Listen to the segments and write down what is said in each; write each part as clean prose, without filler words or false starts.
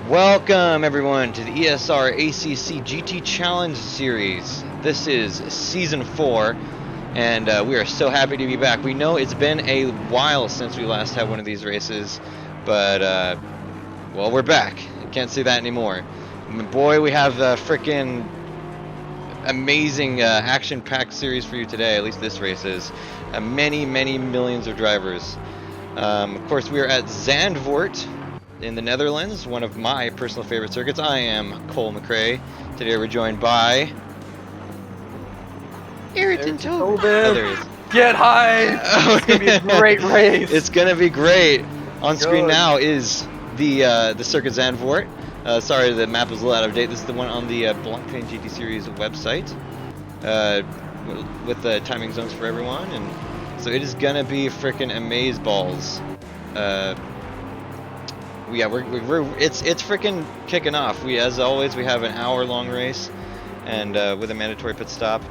Welcome everyone to the ESR ACC GT Challenge Series. This is Season 4, and we are so happy to be back. We know it's been a while since we last had one of these races, but, well, we're back. You can't say that anymore. Boy, we have a freaking amazing action-packed series for you today, at least this race is. Many millions of drivers. Of course, we are at Zandvoort in the Netherlands, one of my personal favorite circuits. I am Cole McRae. Today we're joined by Ayrton Tobin. Oh, there he is. Get high! Oh, it's gonna be a great race. It's gonna be great. On screen now is the Circuit Zandvoort. Sorry, the map is a little out of date. This is the one on the Blockchain GT Series website, with the timing zones for everyone, and so it is gonna be freaking amazeballs. Yeah, it's freaking kicking off. As always, we have an hour-long race, and with a mandatory pit stop.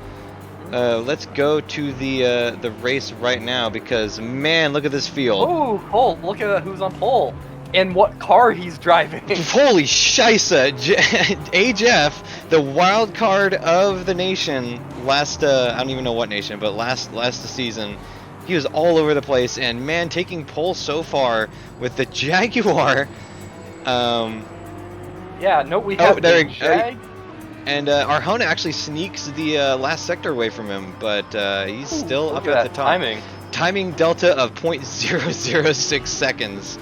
Let's go to the race right now because man, look at this field. Oh, Cole! Look at who's on pole and what car he's driving. Holy shisa! HF, the wild card of the nation. Last, I don't even know what nation, but last season. He was all over the place, and man, taking pole so far with the Jaguar. Yeah, no, we have the Jag. And Arjona actually sneaks the last sector away from him, but he's still up at the top. Timing delta of 0.006 seconds.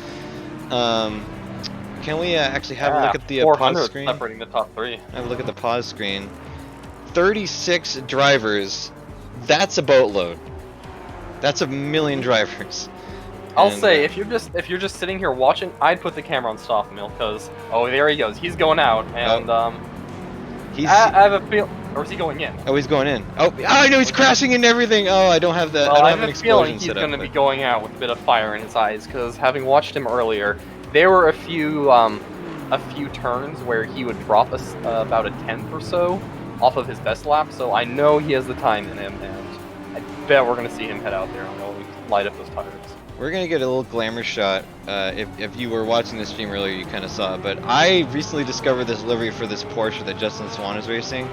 Can we actually have a look at the pause screen? Separating the top three. Have a look at the pause screen. 36 drivers. That's a boatload. That's a million drivers. I'll say if you're just sitting here watching, I'd put the camera on soft mill because there he goes. He's going out, and I have a feel, or is he going in? Oh, he's going in. Oh, I know he's crashing into everything. Oh, I don't have the. Well, I don't I have have an a explosion feeling he's set up. going to be going out with a bit of fire in his eyes because having watched him earlier, there were a few turns where he would drop us about a tenth or so off of his best lap. So I know he has the time in him, and I bet we're going to see him head out there and really light up those tires. We're gonna get a little glamour shot. If you were watching the stream earlier, you kind of saw it. But I recently discovered this livery for this Porsche that Justin Swan is racing.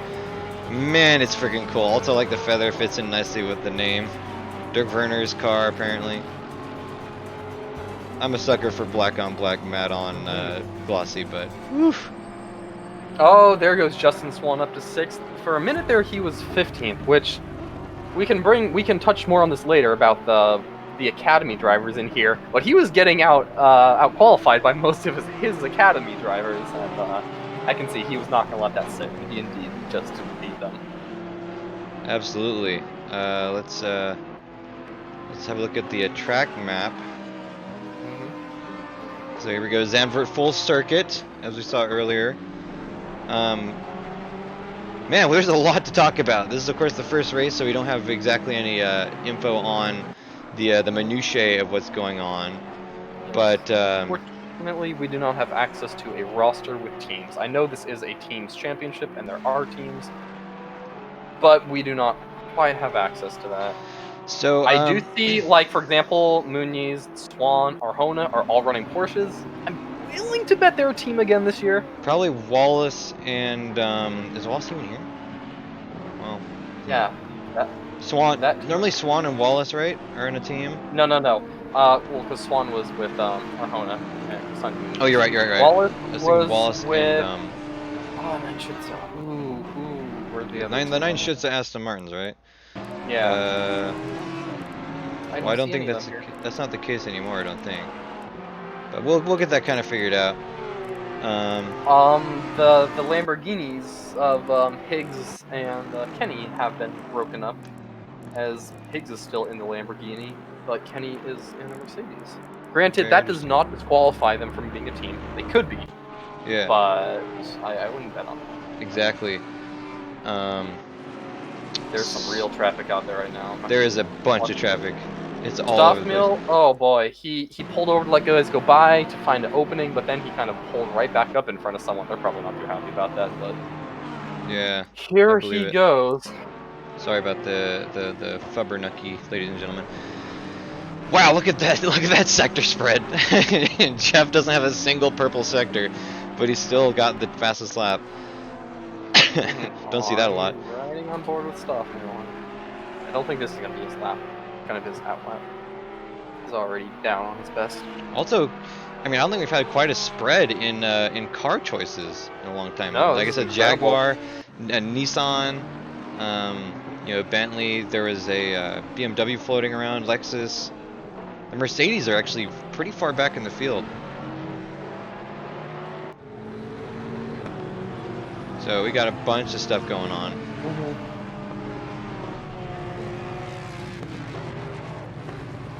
Man, it's freaking cool. Also, like the feather fits in nicely with the name. Dirk Werner's car, apparently. I'm a sucker for black on black, matte on glossy, but woof. Oh, there goes Justin Swan up to 6th. For a minute there, he was 15th, which we can touch more on this later about the academy drivers in here, but he was getting out qualified by most of his academy drivers, and I can see he was not going to let that sit. He indeed just didn't beat them. Absolutely. Let's have a look at the track map. So here we go, Zandvoort full circuit, as we saw earlier. Man, there's a lot to talk about. This is, of course, the first race, so we don't have exactly any info on the minutiae of what's going on. But unfortunately, we do not have access to a roster with teams. I know this is a teams championship, and there are teams, but we do not quite have access to that. So I do see, like, for example, Muniz, Swan, Arjona are all running Porsches. I'm willing to bet they're a team again this year. Probably Wallace and is Wallace even here? Well, yeah. Swan. Normally Swan and Wallace, right, are in a team. No. Well, because Swan was with Arjona and Sun. Oh, you're right. Wallace was Wallace with. And, Nine Schütze. Ooh, where'd the other? The nine Schütze Aston Martins, right? Yeah. Well, I don't think that's not the case anymore. I don't think. But we'll get that kind of figured out. The Lamborghinis of Higgs and Kenny have been broken up, as Higgs is still in the Lamborghini, but Kenny is in a Mercedes. Granted, that does not disqualify them from being a team. They could be. Yeah. But I wouldn't bet on that. Exactly. There's some real traffic out there right now. There is a bunch of traffic. It's all over the place. Oh boy, he pulled over to let guys go by to find an opening, but then he kind of pulled right back up in front of someone. They're probably not too happy about that, but yeah. Here he goes. Sorry about the Fubbernucky, ladies and gentlemen. Wow, look at that! Look at that sector spread. Jeff doesn't have a single purple sector. but he still got the fastest lap. Don't see that a lot. He's riding on board with stuff. I don't think this is going to be his lap. Kind of his out lap. He's already down on his best. Also, I mean, I don't think we've had quite a spread in car choices in a long time. No, Like I this said, is incredible. Jaguar, Nissan, you know, Bentley. There was a BMW floating around, Lexus. The Mercedes are actually pretty far back in the field. So we got a bunch of stuff going on.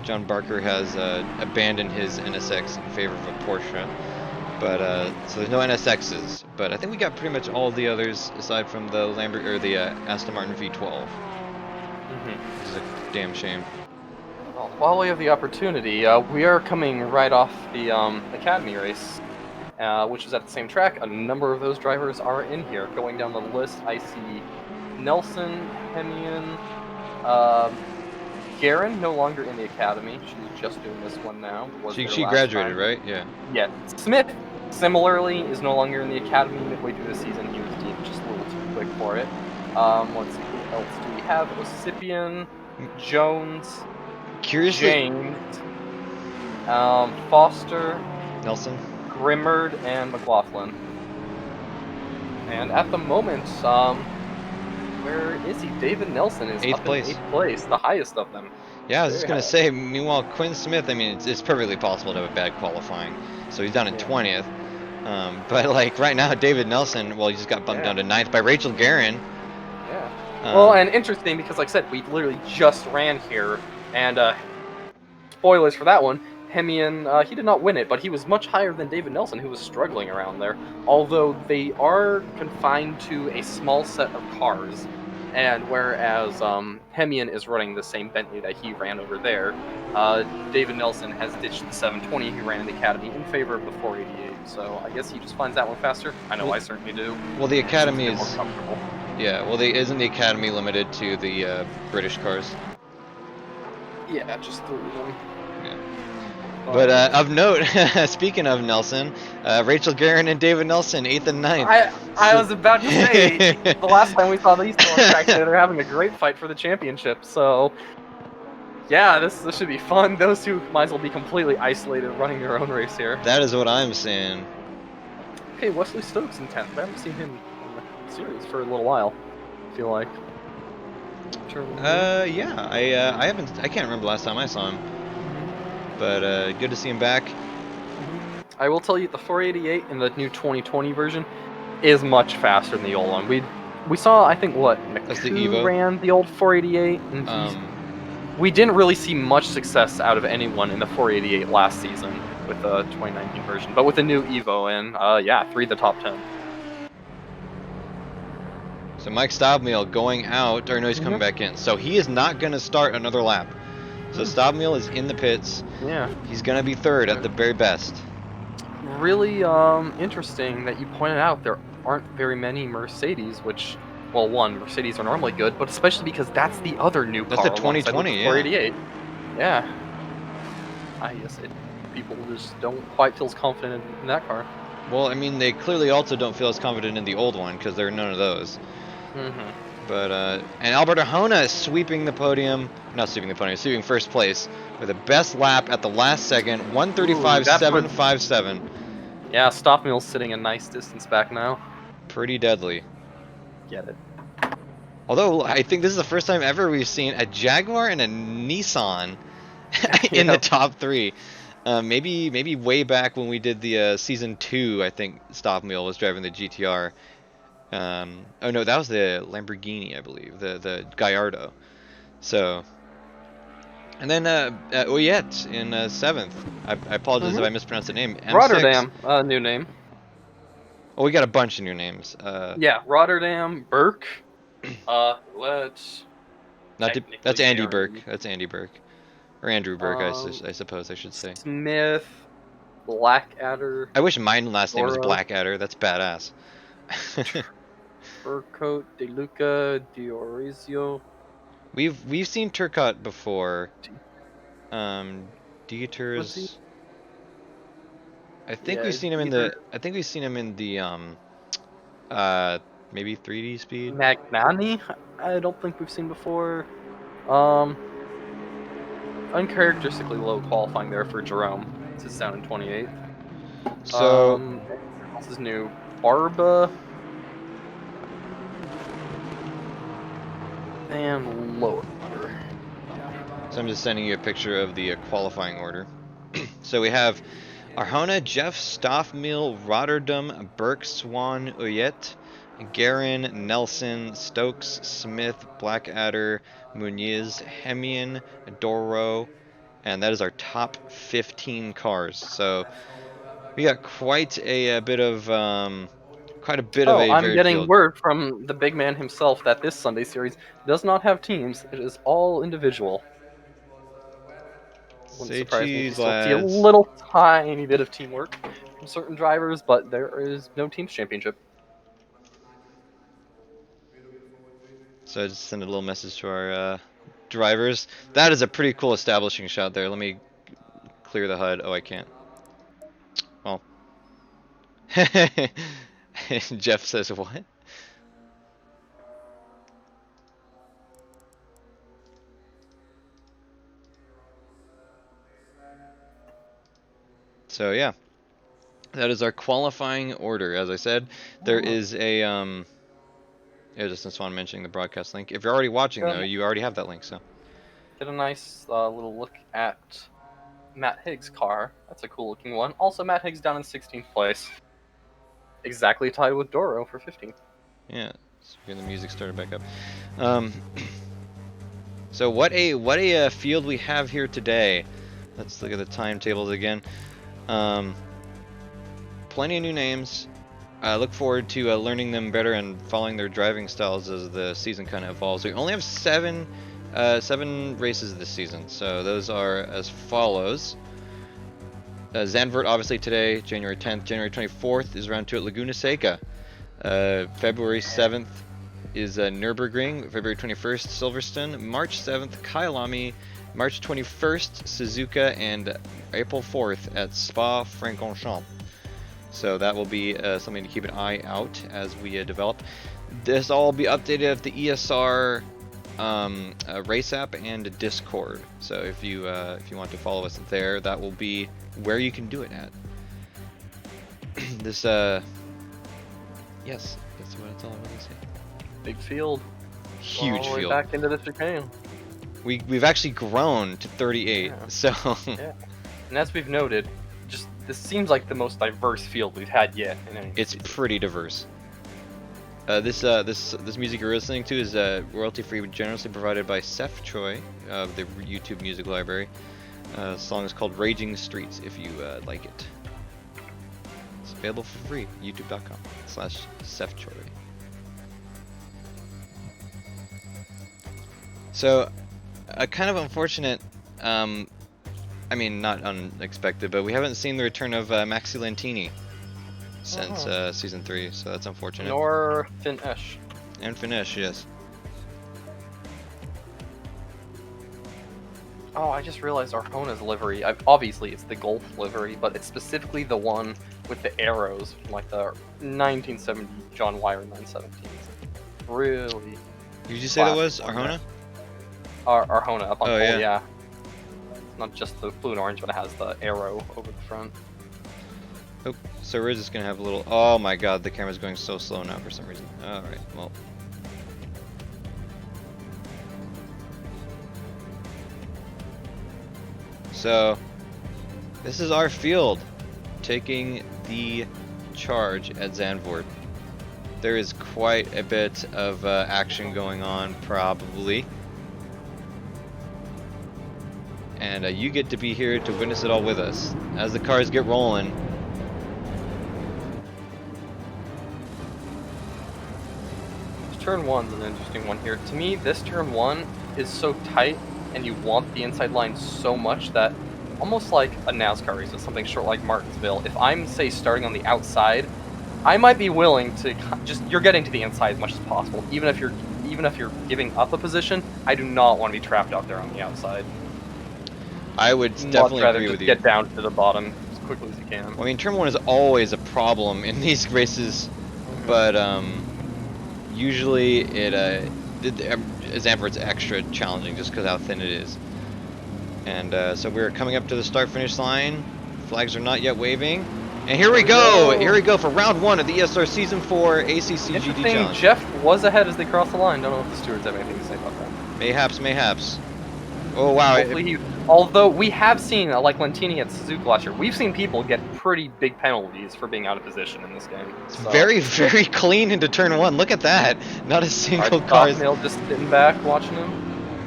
John Barker has abandoned his NSX in favor of a Porsche, but so there's no NSXs. But I think we got pretty much all the others aside from the Aston Martin V12. Which is a damn shame. Well, while we have the opportunity, we are coming right off the Academy race, which is at the same track. A number of those drivers are in here. Going down the list, I see Nelson, Hemian, Garen, no longer in the Academy. She's just doing this one now. She graduated, right? Yeah. Yeah. Smith, similarly, is no longer in the Academy. Midway through the season, he was deemed just a little too quick for it. Let's see, who else do we have? Ossipian, Jones, Curiously, James, Foster, Nelson, Grimmard, and McLaughlin. And at the moment, where is he? David Nelson is eighth up place. in 8th place, the highest of them. Yeah, I was just Very gonna high. say. Meanwhile, Quinn Smith. I mean, it's perfectly possible to have a bad qualifying, so he's down in 20th. But like right now, David Nelson. Well, he just got bumped down to 9th by Rachel Guerin. Yeah. Well, and interesting because, like I said, we literally just ran here, and spoilers for that one. Hemian, he did not win it, but he was much higher than David Nelson, who was struggling around there. Although they are confined to a small set of cars, and whereas Hemian is running the same Bentley that he ran over there, David Nelson has ditched the 720 he ran in the Academy in favor of the 488. So I guess he just finds that one faster. I know, well, I certainly do. Well, the Academy is more comfortable. Yeah, well, isn't the Academy limited to the British cars? Yeah, just 3 of them. Yeah. But of note, speaking of Nelson, Rachel Guerin and David Nelson, 8th and 9th. I was about to say, the last time we saw these two on track today, they're having a great fight for the championship. So, yeah, this should be fun. Those two might as well be completely isolated, running their own race here. That is what I'm saying. Okay, Wesley Stokes in 10th. I haven't seen him in the series for a little while, I feel like. Yeah, I can't remember the last time I saw him. But good to see him back. I will tell you, the 488 in the new 2020 version is much faster than the old one. We saw, I think, what, McCoo ran the old 488, and we didn't really see much success out of anyone in the 488 last season with the 2019 version. But with the new Evo in, yeah, 3 of the top 10. So Mike Stabmeal going out, or no, he's coming back in. So he is not going to start another lap. So Stabmeal is in the pits. Yeah. He's going to be 3rd at the very best. Really interesting that you pointed out there aren't very many Mercedes, which, well, one, Mercedes are normally good, but especially because that's the other new car. That's the 2020, the 488. Yeah. I guess people just don't quite feel as confident in that car. Well, I mean, they clearly also don't feel as confident in the old one because there are none of those. But and Alberto Hona is sweeping the podium, not sweeping the podium, sweeping 1st place with the best lap at the last second, 1:35.757. Yeah, Stoffmill's sitting a nice distance back now. Pretty deadly. Get it. Although I think this is the first time ever we've seen a Jaguar and a Nissan in the top 3. Maybe way back when we did the season 2, I think Stoffmill was driving the GTR. Oh no, that was the Lamborghini, I believe, the Gallardo. So, and then Oyet in 7th. I apologize if I mispronounced the name. M6. Rotterdam, new name. Oh, we got a bunch of new names. Yeah, Rotterdam, Burke. Let's. That's Andy Burke. That's Andy Burke, or Andrew Burke, I suppose I should say. Smith, Blackadder. I wish my last name was Blackadder. That's badass. Burcoat, De Luca, Diorizio. We've seen Turcotte before. Dieters. I think Yeah, we've seen him in either the. I think we've seen him in the maybe 3D speed. Magnani, I don't think we've seen before. Um, Uncharacteristically low qualifying there for Jerome. This is down in 28th. So What else is new? Barba and lower. So I'm just sending you a picture of the qualifying order. So we have Arjona, Jeff, Stoffmeal, Rotterdam, Burke, Swan, Uyet, Garin, Nelson, Stokes, Smith, Blackadder, Muniz, Hemian, Doro, and that is our top 15 cars. So we got quite a bit of Oh, a I'm varied getting field. word from the big man himself that this Sunday series does not have teams. It is all individual. Wouldn't Say surprise me if you cheese, still see a lads. little tiny bit of teamwork from certain drivers, but there is no teams championship. So I just send a little message to our drivers. That is a pretty cool establishing shot there. Let me clear the HUD. Oh, I can't. Well. Jeff says what? So yeah, that is our qualifying order. As I said, there is a yeah, just since I'm mentioning the broadcast link. If you're already watching though, you already have that link. So Get a nice little look at Matt Higgs' car. That's a cool looking one. Also, Matt Higgs down in 16th place. Exactly tied with Doro for 15th. yeah, so getting the music started back up. Um, so what a field we have here today. Let's look at the timetables again. Plenty of new names. I look forward to learning them better and following their driving styles as the season kind of evolves. We only have seven races this season, so those are as follows. Zandvoort, obviously today, January 10th. January 24th is round 2 at Laguna Seca. February 7th is Nürburgring. February 21st, Silverstone. March 7th, Kyalami. March 21st, Suzuka. And April 4th at Spa-Francorchamps. So that will be something to keep an eye out as we develop. This all will be updated at the ESR race app and Discord. So if you want to follow us there, that will be where you can do it at. This yes, that's all I want to say. Big field. Huge all the way field. back into District A. We've actually grown to 38. Yeah. So Yeah. And as we've noted, just this seems like the most diverse field we've had yet. it's pretty diverse. This music you're listening to is royalty free, generously provided by Seth Choi of the YouTube Music Library. The song is called "Raging Streets." If you like it, it's available for free. YouTube.com/Seth Choi. So, a kind of unfortunate. I mean, not unexpected, but we haven't seen the return of Maxi Lentini since season 3, so that's unfortunate. Nor Finn Esch. And Finish, yes. Oh, I just realized Arjona's livery. Obviously, it's the Golf livery, but it's specifically the one with the arrows, from like the 1970 John Wyer 917s. Really. Did you say that was Arjona? Arjona up on Oh, pole, yeah. It's not just the blue and orange, but it has the arrow over the front. Oh, so we're just gonna have a little. Oh my god, the camera's going so slow now for some reason. Alright, well. So, this is our field taking the charge at Zandvoort. There is quite a bit of action going on, probably. And you get to be here to witness it all with us as the cars get rolling. Turn 1's an interesting one here. To me, this turn 1 is so tight, and you want the inside line so much that almost like a NASCAR race, something short like Martinsville. If I'm, say, starting on the outside, I might be willing to you're getting to the inside as much as possible. Even if you're giving up a position, I do not want to be trapped out there on the outside. I would definitely agree with you. Get down to the bottom as quickly as you can. Well, I mean, turn 1 is always a problem in these races, but usually Zandvoort's extra challenging just because how thin it is. And so we're coming up to the start-finish line. Flags are not yet waving. And here we go! Here we go for round 1 of the ESR Season 4 ACC GT Challenge. Jeff was ahead as they crossed the line. Don't know if the stewards have anything to say about that. Mayhaps, mayhaps. Oh, wow. Hopefully although we have seen, like Lentini at Suzuka last year, we've seen people get pretty big penalties for being out of position in this game. It's so. very, very clean into turn 1. Look at that. Not a single car. Stoffmeal just sitting back watching him.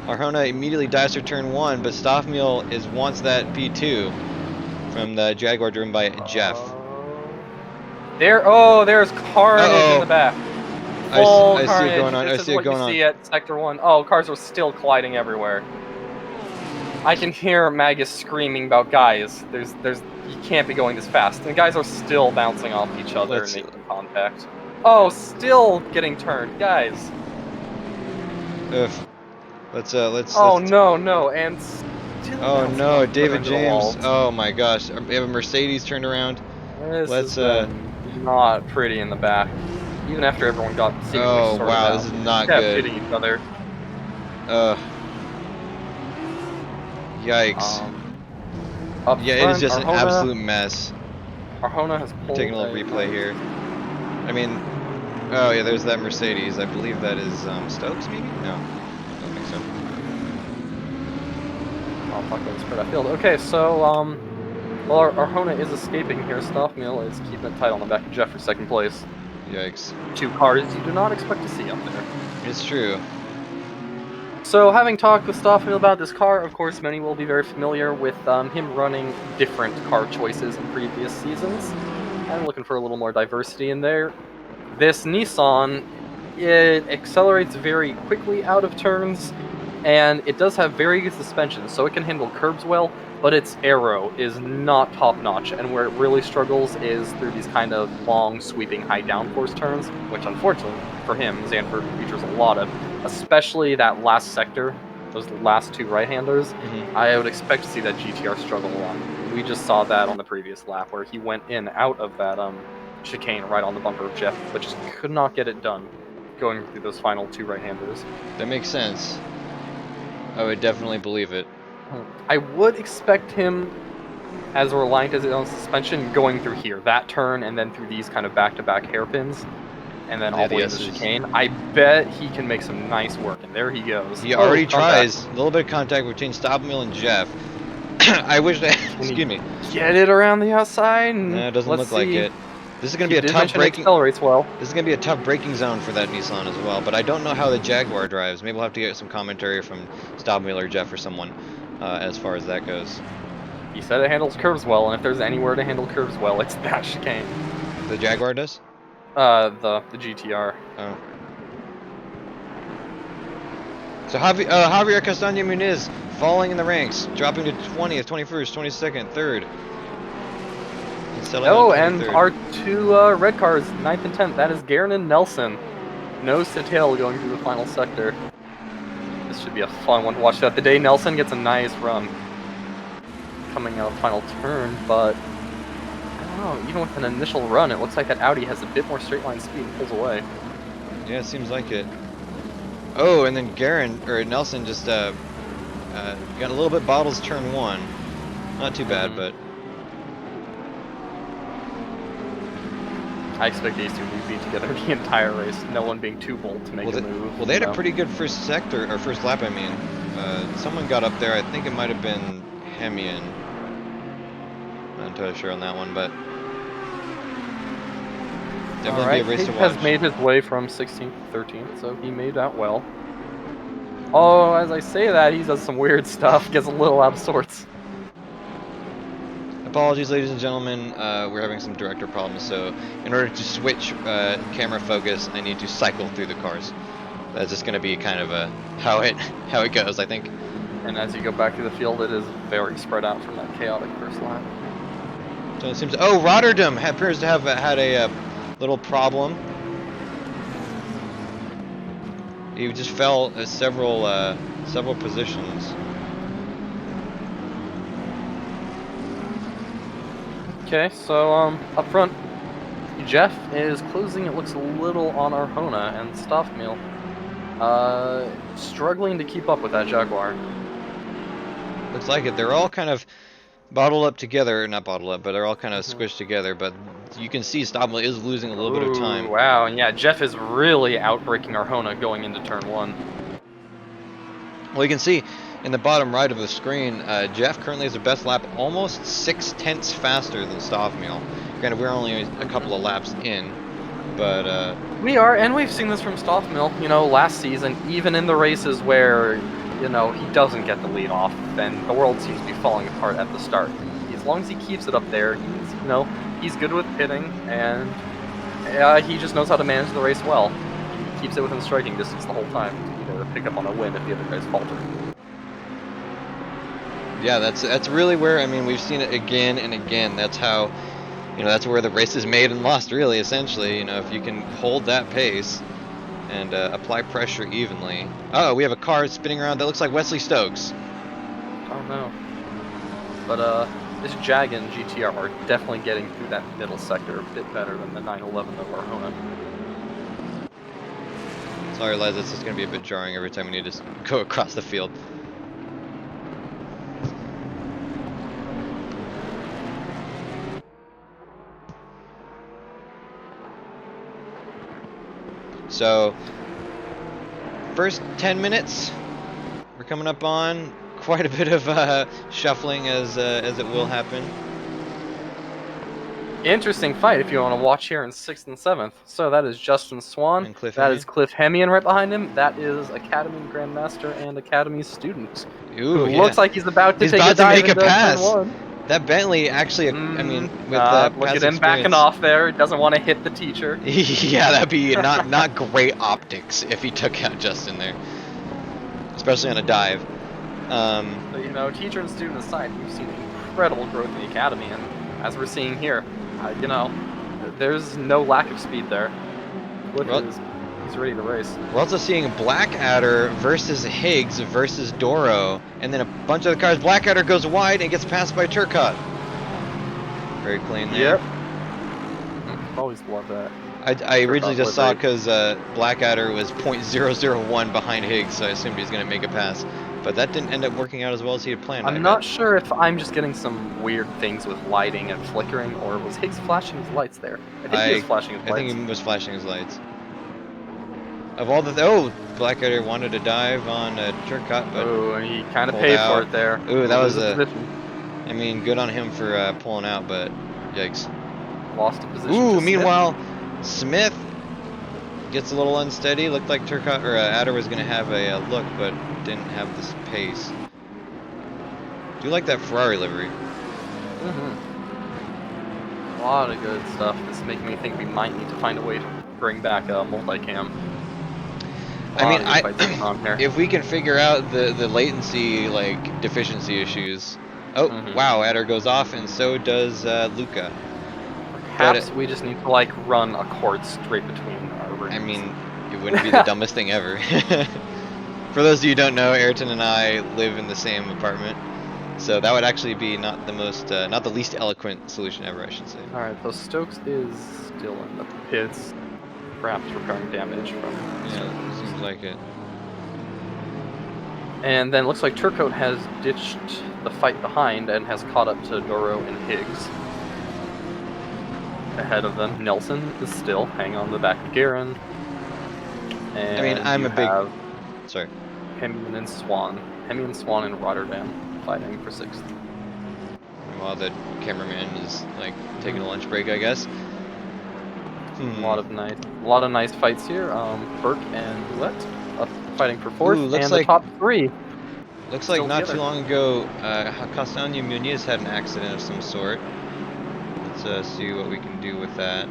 Arjona immediately dives for turn 1, but Stoffmeal wants that P2 from the Jaguar driven by Jeff. There's carnage in the back. I see it going on. This is what you see at Sector 1. Oh, cars are still colliding everywhere. I can hear Magus screaming about guys. You can't be going this fast. And guys are still bouncing off each other and making contact. Oh, still getting turned, guys. Let's. Oh no, and still. Oh no, David James. Oh my gosh, we have a Mercedes turned around. This is not pretty in the back. Even after everyone got seemingly sorted out. This is not kept good. hitting each other. Yikes. Yeah, it is just an absolute mess. Arjona has pulled. Taking a little replay here. I mean, oh yeah, there's that Mercedes. I believe that is Stokes, maybe? No, I don't think so. Oh fuck, that was spread out field. Okay, so well, Arjona is escaping here. Stoffmeal is keeping it tight on the back of Jeff for second place. Yikes. 2 cars you do not expect to see up there. It's true. So, having talked with Stoffmeal about this car, of course, many will be very familiar with him running different car choices in previous seasons. I'm looking for a little more diversity in there. This Nissan, it accelerates very quickly out of turns, and it does have very good suspension, so it can handle curbs well, but its aero is not top-notch, and where it really struggles is through these kind of long, sweeping, high downforce turns, which unfortunately, for him, Zandvoort features a lot of, especially that last sector, those last 2 right-handers. I would expect to see that GTR struggle along. We just saw that on the previous lap, where he went in out of that chicane right on the bumper of Jeff, but just could not get it done, going through those final 2 right-handers. That makes sense. I would definitely believe it. I would expect him, as reliant as his own suspension, going through here, that turn, and then through these kind of back-to-back hairpins, and then all the way to the chicane. I bet he can make some nice work, and there he goes. He already tries. A little bit of contact between Stoffmeal and Jeff. I wish that. Excuse me. Get it around the outside. No, it doesn't look like it. This is going to be a tough braking. Accelerates well. This is going to be a tough braking zone for that Nissan as well. But I don't know how the Jaguar drives. Maybe we'll have to get some commentary from Stoffmeal or Jeff or someone as far as that goes. He said it handles curves well, and if there's anywhere to handle curves well, it's that chicane. The Jaguar does? The GTR. Oh. So Javier Castaño Muniz falling in the ranks, dropping to 20th, 21st, 22nd, 3rd. Oh, and our 2 red cars, 9th and 10th, that is Guerin and Nelson. Nose to tail going through the final sector. This should be a fun one to watch throughout the day. Nelson gets a nice run coming out of the final turn, but I don't know, even with an initial run, it looks like that Audi has a bit more straight line speed and pulls away. Yeah, it seems like it. Oh, and then Nelson just got a little bit bottles turn 1. Not too bad, but I expect these 2 to be together the entire race, no one being too bold to make a move. Well, they had a pretty good first sector, or first lap, I mean. Someone got up there, I think it might have been Hemian. Not entirely sure on that one, but definitely be a race to watch. Has made his way from 16th to 13th, so he made that well. Oh, as I say that, he does some weird stuff, gets a little out of sorts. Apologies, ladies and gentlemen, we're having some director problems, so in order to switch camera focus, I need to cycle through the cars. That's just going to be kind of how it goes, I think. And as you go back to the field, it is very spread out from that chaotic first lap. So it seems. Oh, Rotterdam appears to have had a little problem. He just fell several positions. Okay, so up front, Jeff is closing. It looks a little on Arjona and Stoffmeal. Struggling to keep up with that Jaguar. Looks like it. They're all kind of bottled up together, not bottled up, but they're all kind of squished together. But you can see Stoffmeal is losing a little bit of time. Wow, and yeah, Jeff is really outbraking Arjona going into turn 1. Well, you can see in the bottom right of the screen, Jeff currently has the best lap, almost 6/10 faster than Stoffmeal. Granted, we're only a couple of laps in, but we are, and we've seen this from Stoffmeal. You know, last season, even in the races where he doesn't get the lead off, then the world seems to be falling apart at the start. As long as he keeps it up there, he's good with pitting, and he just knows how to manage the race well. He keeps it within striking distance the whole time to pick up on a win if the other guys falter. Yeah, that's really where, I mean, we've seen it again and again. That's how, that's where the race is made and lost, really, essentially. If you can hold that pace and apply pressure evenly. Oh, we have a car spinning around that looks like Wesley Stokes. Oh no. But this Jag and GTR are definitely getting through that middle sector a bit better than the 911 of Arjona. So I realize this is going to be a bit jarring every time we need to go across the field. So, first 10 minutes, we're coming up on quite a bit of shuffling as it will happen. Interesting fight if you want to watch here in 6th and 7th. So that is Justin Swan. And Cliff that Hemian. is Cliff Hemian right behind him. That is Academy Grandmaster and Academy student. Ooh, who looks like he's about to take a dive into turn 1. That Bentley actually, I mean, with look at him backing off there. He doesn't want to hit the teacher. Yeah, that'd be not great optics if he took out Justin there, especially on a dive. So, teacher and student aside, we've seen incredible growth in the academy, and as we're seeing here, there's no lack of speed there. He's ready to race. We're also seeing Blackadder versus Higgs versus Doro, and then a bunch of the cars. Blackadder goes wide and gets passed by Turcotte. Very clean there. Yep. Always love that. I originally just saw it because Blackadder was .001 behind Higgs, so I assumed he was going to make a pass. But that didn't end up working out as well as he had planned. I'm not sure if I'm just getting some weird things with lighting and flickering, or was Higgs flashing his lights there? I think he was flashing his lights. I think he was flashing his lights. Of all the Blackadder wanted to dive on Turcotte, but he kind of paid for it there. That was I mean, good on him for pulling out, but yikes. Lost a position. Meanwhile, Smith gets a little unsteady. Looked like Turcotte or Adder was going to have a look, but didn't have this pace. Do you like that Ferrari livery? A lot of good stuff. This is making me think we might need to find a way to bring back a multicam. I mean, if we can figure out the latency deficiency issues. Wow, Adder goes off, and so does Luca. Perhaps we just need to run a cord straight between our rings. I mean, it wouldn't be the dumbest thing ever. For those of you who don't know, Ayrton and I live in the same apartment, so that would actually be not the least eloquent solution ever, I should say. All right, so Stokes is still in the pits, perhaps repairing damage from. Yeah, seems like it. And then it looks like Turcotte has ditched the fight behind and has caught up to Doro and Higgs. Ahead of them, Nelson is still hanging on the back of Guerin. And I mean, I'm a big. Sorry. Hemian and Swan. Hemian, Swan, and Rotterdam fighting for 6th. While the cameraman is taking a lunch break, I guess. A lot of nice fights here. Burke and Roulette fighting for 4th, and the top 3. Looks like not too long ago, Castaño Muniz had an accident of some sort. Let's see what we can do with that.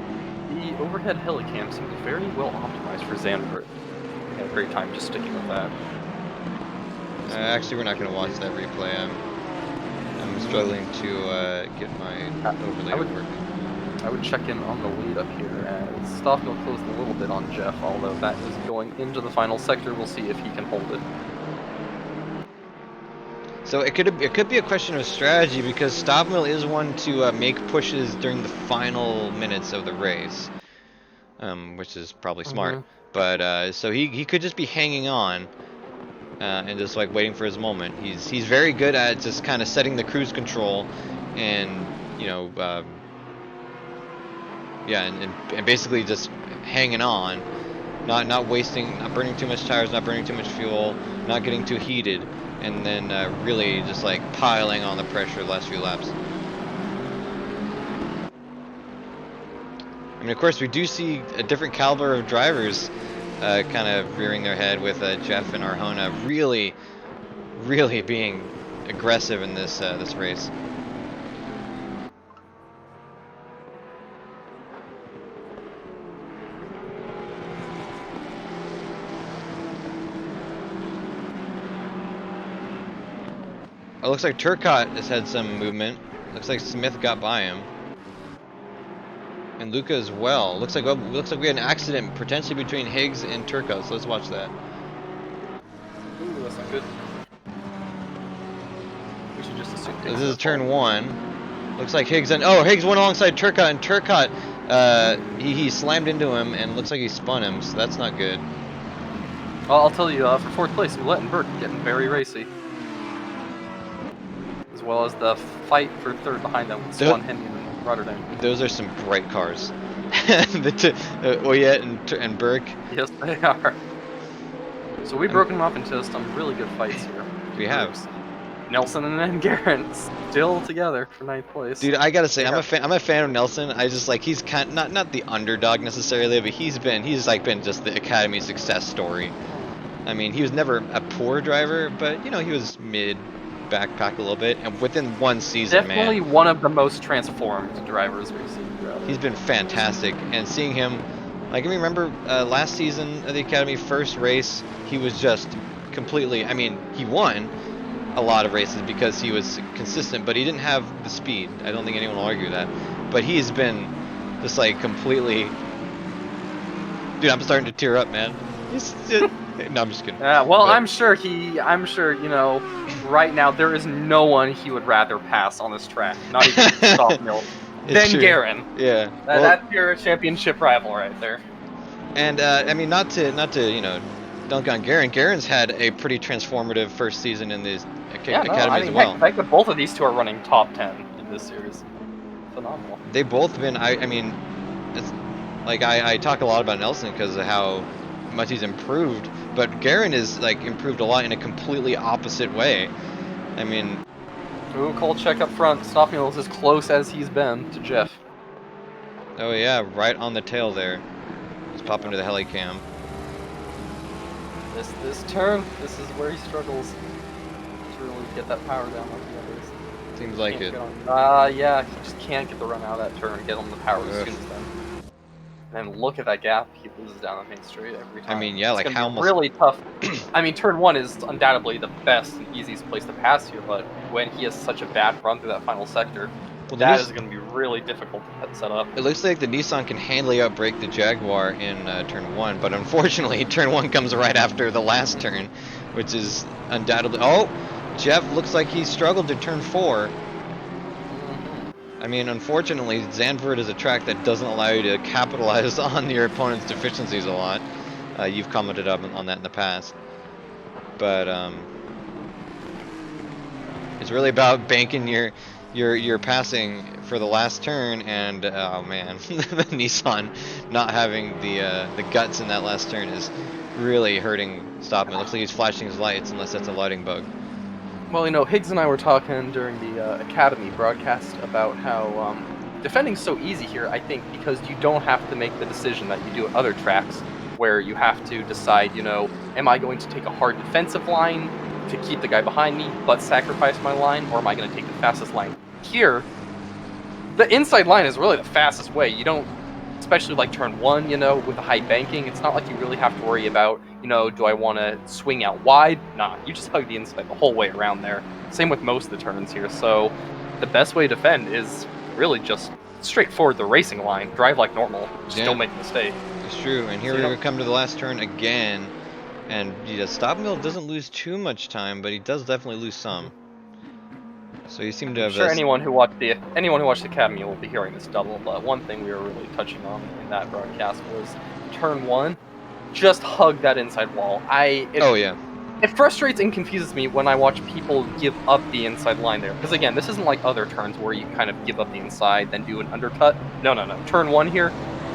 The overhead helicam seems very well optimized for Zandvoort. We had a great time just sticking with that. Actually, we're not going to watch that replay. I'm struggling to get my overlay to work. I would check in on the lead up here as Stoffmeal closed a little bit on Jeff, although that is going into the final sector. We'll see if he can hold it. So it could be a question of strategy because Stockmill is one to make pushes during the final minutes of the race, which is probably smart. Mm-hmm. But so he could just be hanging on and just like waiting for his moment. He's very good at just kind of setting the cruise control, and you know, yeah, and basically just hanging on, not wasting, not burning too much tires, not burning too much fuel, not getting too heated, and then really just like piling on the pressure the last few laps. I mean, of course, we do see a different caliber of drivers kind of rearing their head with Jeff and Arjona really being aggressive in this this race. It looks like Turcotte has had some movement. Looks like Smith got by him, and Luca as well. Looks like we had an accident potentially between Higgs and Turcotte. So let's watch that. Ooh, that's not good. We should just assume. So this is turn 1. Looks like Higgs and Higgs went alongside Turcotte, and Turcotte he slammed into him and looks like he spun him. So that's not good. Well, I'll tell you, for 4th place, Millette and Burke getting very racy. As well as the fight for 3rd behind them with Swan, Henry, and Rotterdam. Those are some bright cars. Oyet and Burke. Yes, they are. So we've broken them up into some really good fights here. We have. Nelson and then Garrett still together for 9th place. Dude, I gotta say, I'm a fan of Nelson. I just like he's kind of, not the underdog necessarily, but he's been just the Academy success story. I mean, he was never a poor driver, but you know he was mid. Backpack a little bit, and within one season, definitely one of the most transformed drivers we've seen. He's been fantastic, and seeing him, like I remember last season of the Academy first race, he was just completely. I mean, he won a lot of races because he was consistent, but he didn't have the speed. I don't think anyone will argue that. But he's been just like completely. Dude, I'm starting to tear up, man. No, I'm just kidding. Well, but I'm sure you know, right now there is no one he would rather pass on this track, not even Stockmill, than Garen. Yeah, that's your championship rival right there. And I mean, not to you know, dunk on Garen. Garen's had a pretty transformative first season in the Academy as well. Heck, the both of these two are running top 10 in this series. Phenomenal. They've both been. I mean, it's like I talk a lot about Nelson because of how much he's improved, but Garen is like improved a lot in a completely opposite way. I mean, ooh, cold check up front. Stockmill is as close as he's been to Jeff. Oh yeah, right on the tail there. Just pop into the heli cam. This turn, this is where he struggles to really get that power down like the others. Seems like it. Yeah, he just can't get the run out of that turn and get on the power as soon as then. And look at that gap he loses down the main straight every time. I mean, yeah, it's like how almost really tough. I mean, turn 1 is undoubtedly the best and easiest place to pass here, but when he has such a bad run through that final sector, that is going to be really difficult to set up. It looks like the Nissan can handily outbrake the Jaguar in turn 1, but unfortunately, turn 1 comes right after the last turn, which is undoubtedly. Oh, Jeff looks like he struggled to turn 4. I mean, unfortunately, Zandvoort is a track that doesn't allow you to capitalize on your opponent's deficiencies a lot. You've commented on that in the past. But it's really about banking your passing for the last turn, and oh man, the Nissan not having the guts in that last turn is really hurting Stockman. It looks like he's flashing his lights, unless that's a lighting bug. Well, you know, Higgs and I were talking during the Academy broadcast about how defending's so easy here, I think, because you don't have to make the decision that you do at other tracks, where you have to decide, you know, am I going to take a hard defensive line to keep the guy behind me, but sacrifice my line, or am I going to take the fastest line? Here, the inside line is really the fastest way. You don't, especially like turn 1, you know, with the high banking, it's not like you really have to worry about, you know, do I want to swing out wide? Nah, you just hug the inside the whole way around there. Same with most of the turns here. So the best way to defend is really just straightforward the racing line. Drive like normal. Just don't make a mistake. It's true. And here we come to the last turn again. And Stockmill doesn't lose too much time, but he does definitely lose some. So you seem to I'm have sure anyone who watched the Academy will be hearing this double, but one thing we were really touching on in that broadcast was turn 1. Just hug that inside wall. Oh yeah. It frustrates and confuses me when I watch people give up the inside line there. Because again, this isn't like other turns where you kind of give up the inside, then do an undercut. No. Turn 1 here,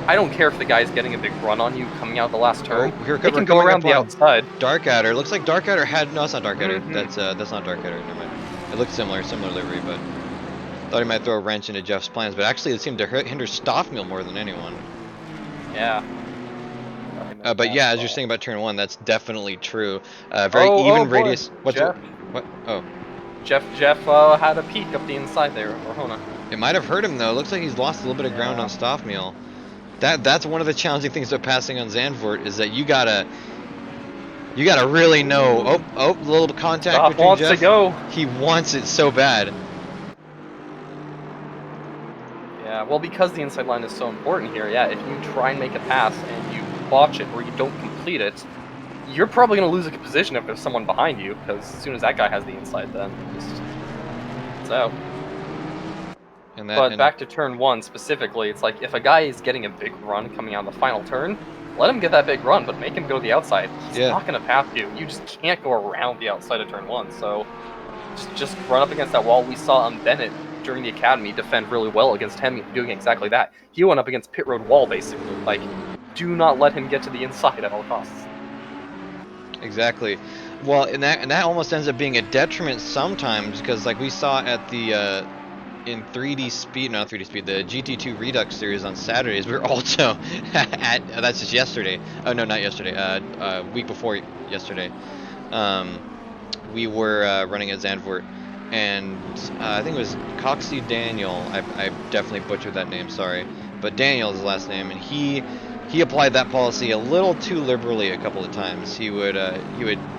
I don't care if the guy's getting a big run on you coming out the last turn. Oh, They we're can go coming around up the on outside. Dark Adder. Looks like Dark Adder had... No, it's not Dark Adder. Mm-hmm. That's not Dark Adder. Never mind. It looked similar livery, but... Thought he might throw a wrench into Jeff's plans, but actually it seemed to hinder Stoffmeal more than anyone. Yeah. But yeah, as you're saying about turn 1, that's definitely true. Very even radius. Boy. What's Jeff? What? Oh. Jeff had a peek up the inside there, or Hona. It might have hurt him though. It looks like he's lost a little bit of ground on Stoffmeal. That's one of the challenging things about passing on Zandvoort is that you gotta really know. Oh, a little contact Stoff between wants Jeff. to go. He wants it so bad. Yeah, well, because the inside line is so important here, yeah, if you try and make a pass and you botch it or you don't complete it, you're probably going to lose a position if there's someone behind you, because as soon as that guy has the inside, then it's out. But back to turn 1 specifically, it's like if a guy is getting a big run coming out of the final turn, let him get that big run, but make him go the outside. He's not going to pass you. You just can't go around the outside of turn 1, so just run up against that wall. We saw Bennett during the Academy defend really well against him, doing exactly that. He went up against pit road wall, basically. Like, do not let him get to the inside at all costs. Exactly. Well, and that almost ends up being a detriment sometimes, because like we saw at the in 3D Speed, not 3D Speed, the GT2 Redux series on Saturdays, we were also at, that's just yesterday. Oh no, not yesterday. Week before yesterday. We were running at Zandvoort, and I think it was Coxie Daniel. I definitely butchered that name, sorry, but Daniel is his last name, and he applied that policy a little too liberally a couple of times. He would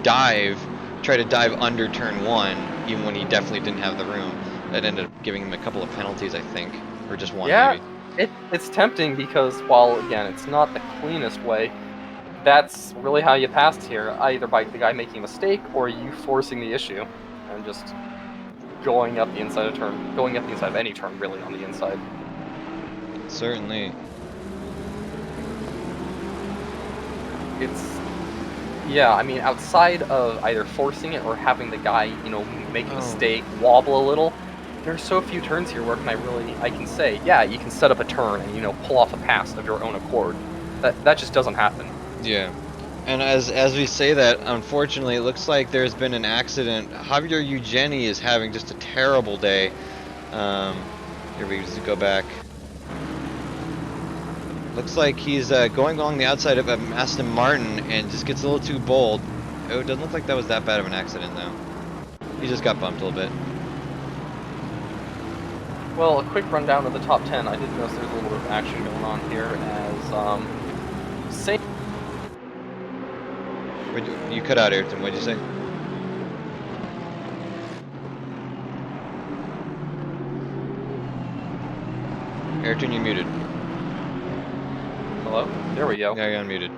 try to dive under turn 1, even when he definitely didn't have the room. That ended up giving him a couple of penalties, I think, or just one maybe. It's tempting because while again it's not the cleanest way, that's really how you passed here, either by the guy making a mistake or you forcing the issue and just going up the inside of any turn really on the inside. Certainly. I mean, outside of either forcing it or having the guy, make a mistake, wobble a little, there's so few turns here where I can say, yeah, you can set up a turn and, pull off a pass of your own accord. That just doesn't happen. Yeah. And as we say that, unfortunately, it looks like there's been an accident. Javier Eugeni is having just a terrible day. Here we just go back. Looks like he's going along the outside of Aston Martin and just gets a little too bold. Oh, it doesn't look like that was that bad of an accident, though. He just got bumped a little bit. Well, a quick rundown of the top 10. I did notice there's a little bit of action going on here as You cut out, Ayrton. What'd you say? Ayrton, you're muted. Hello? There we go. Yeah, you're unmuted.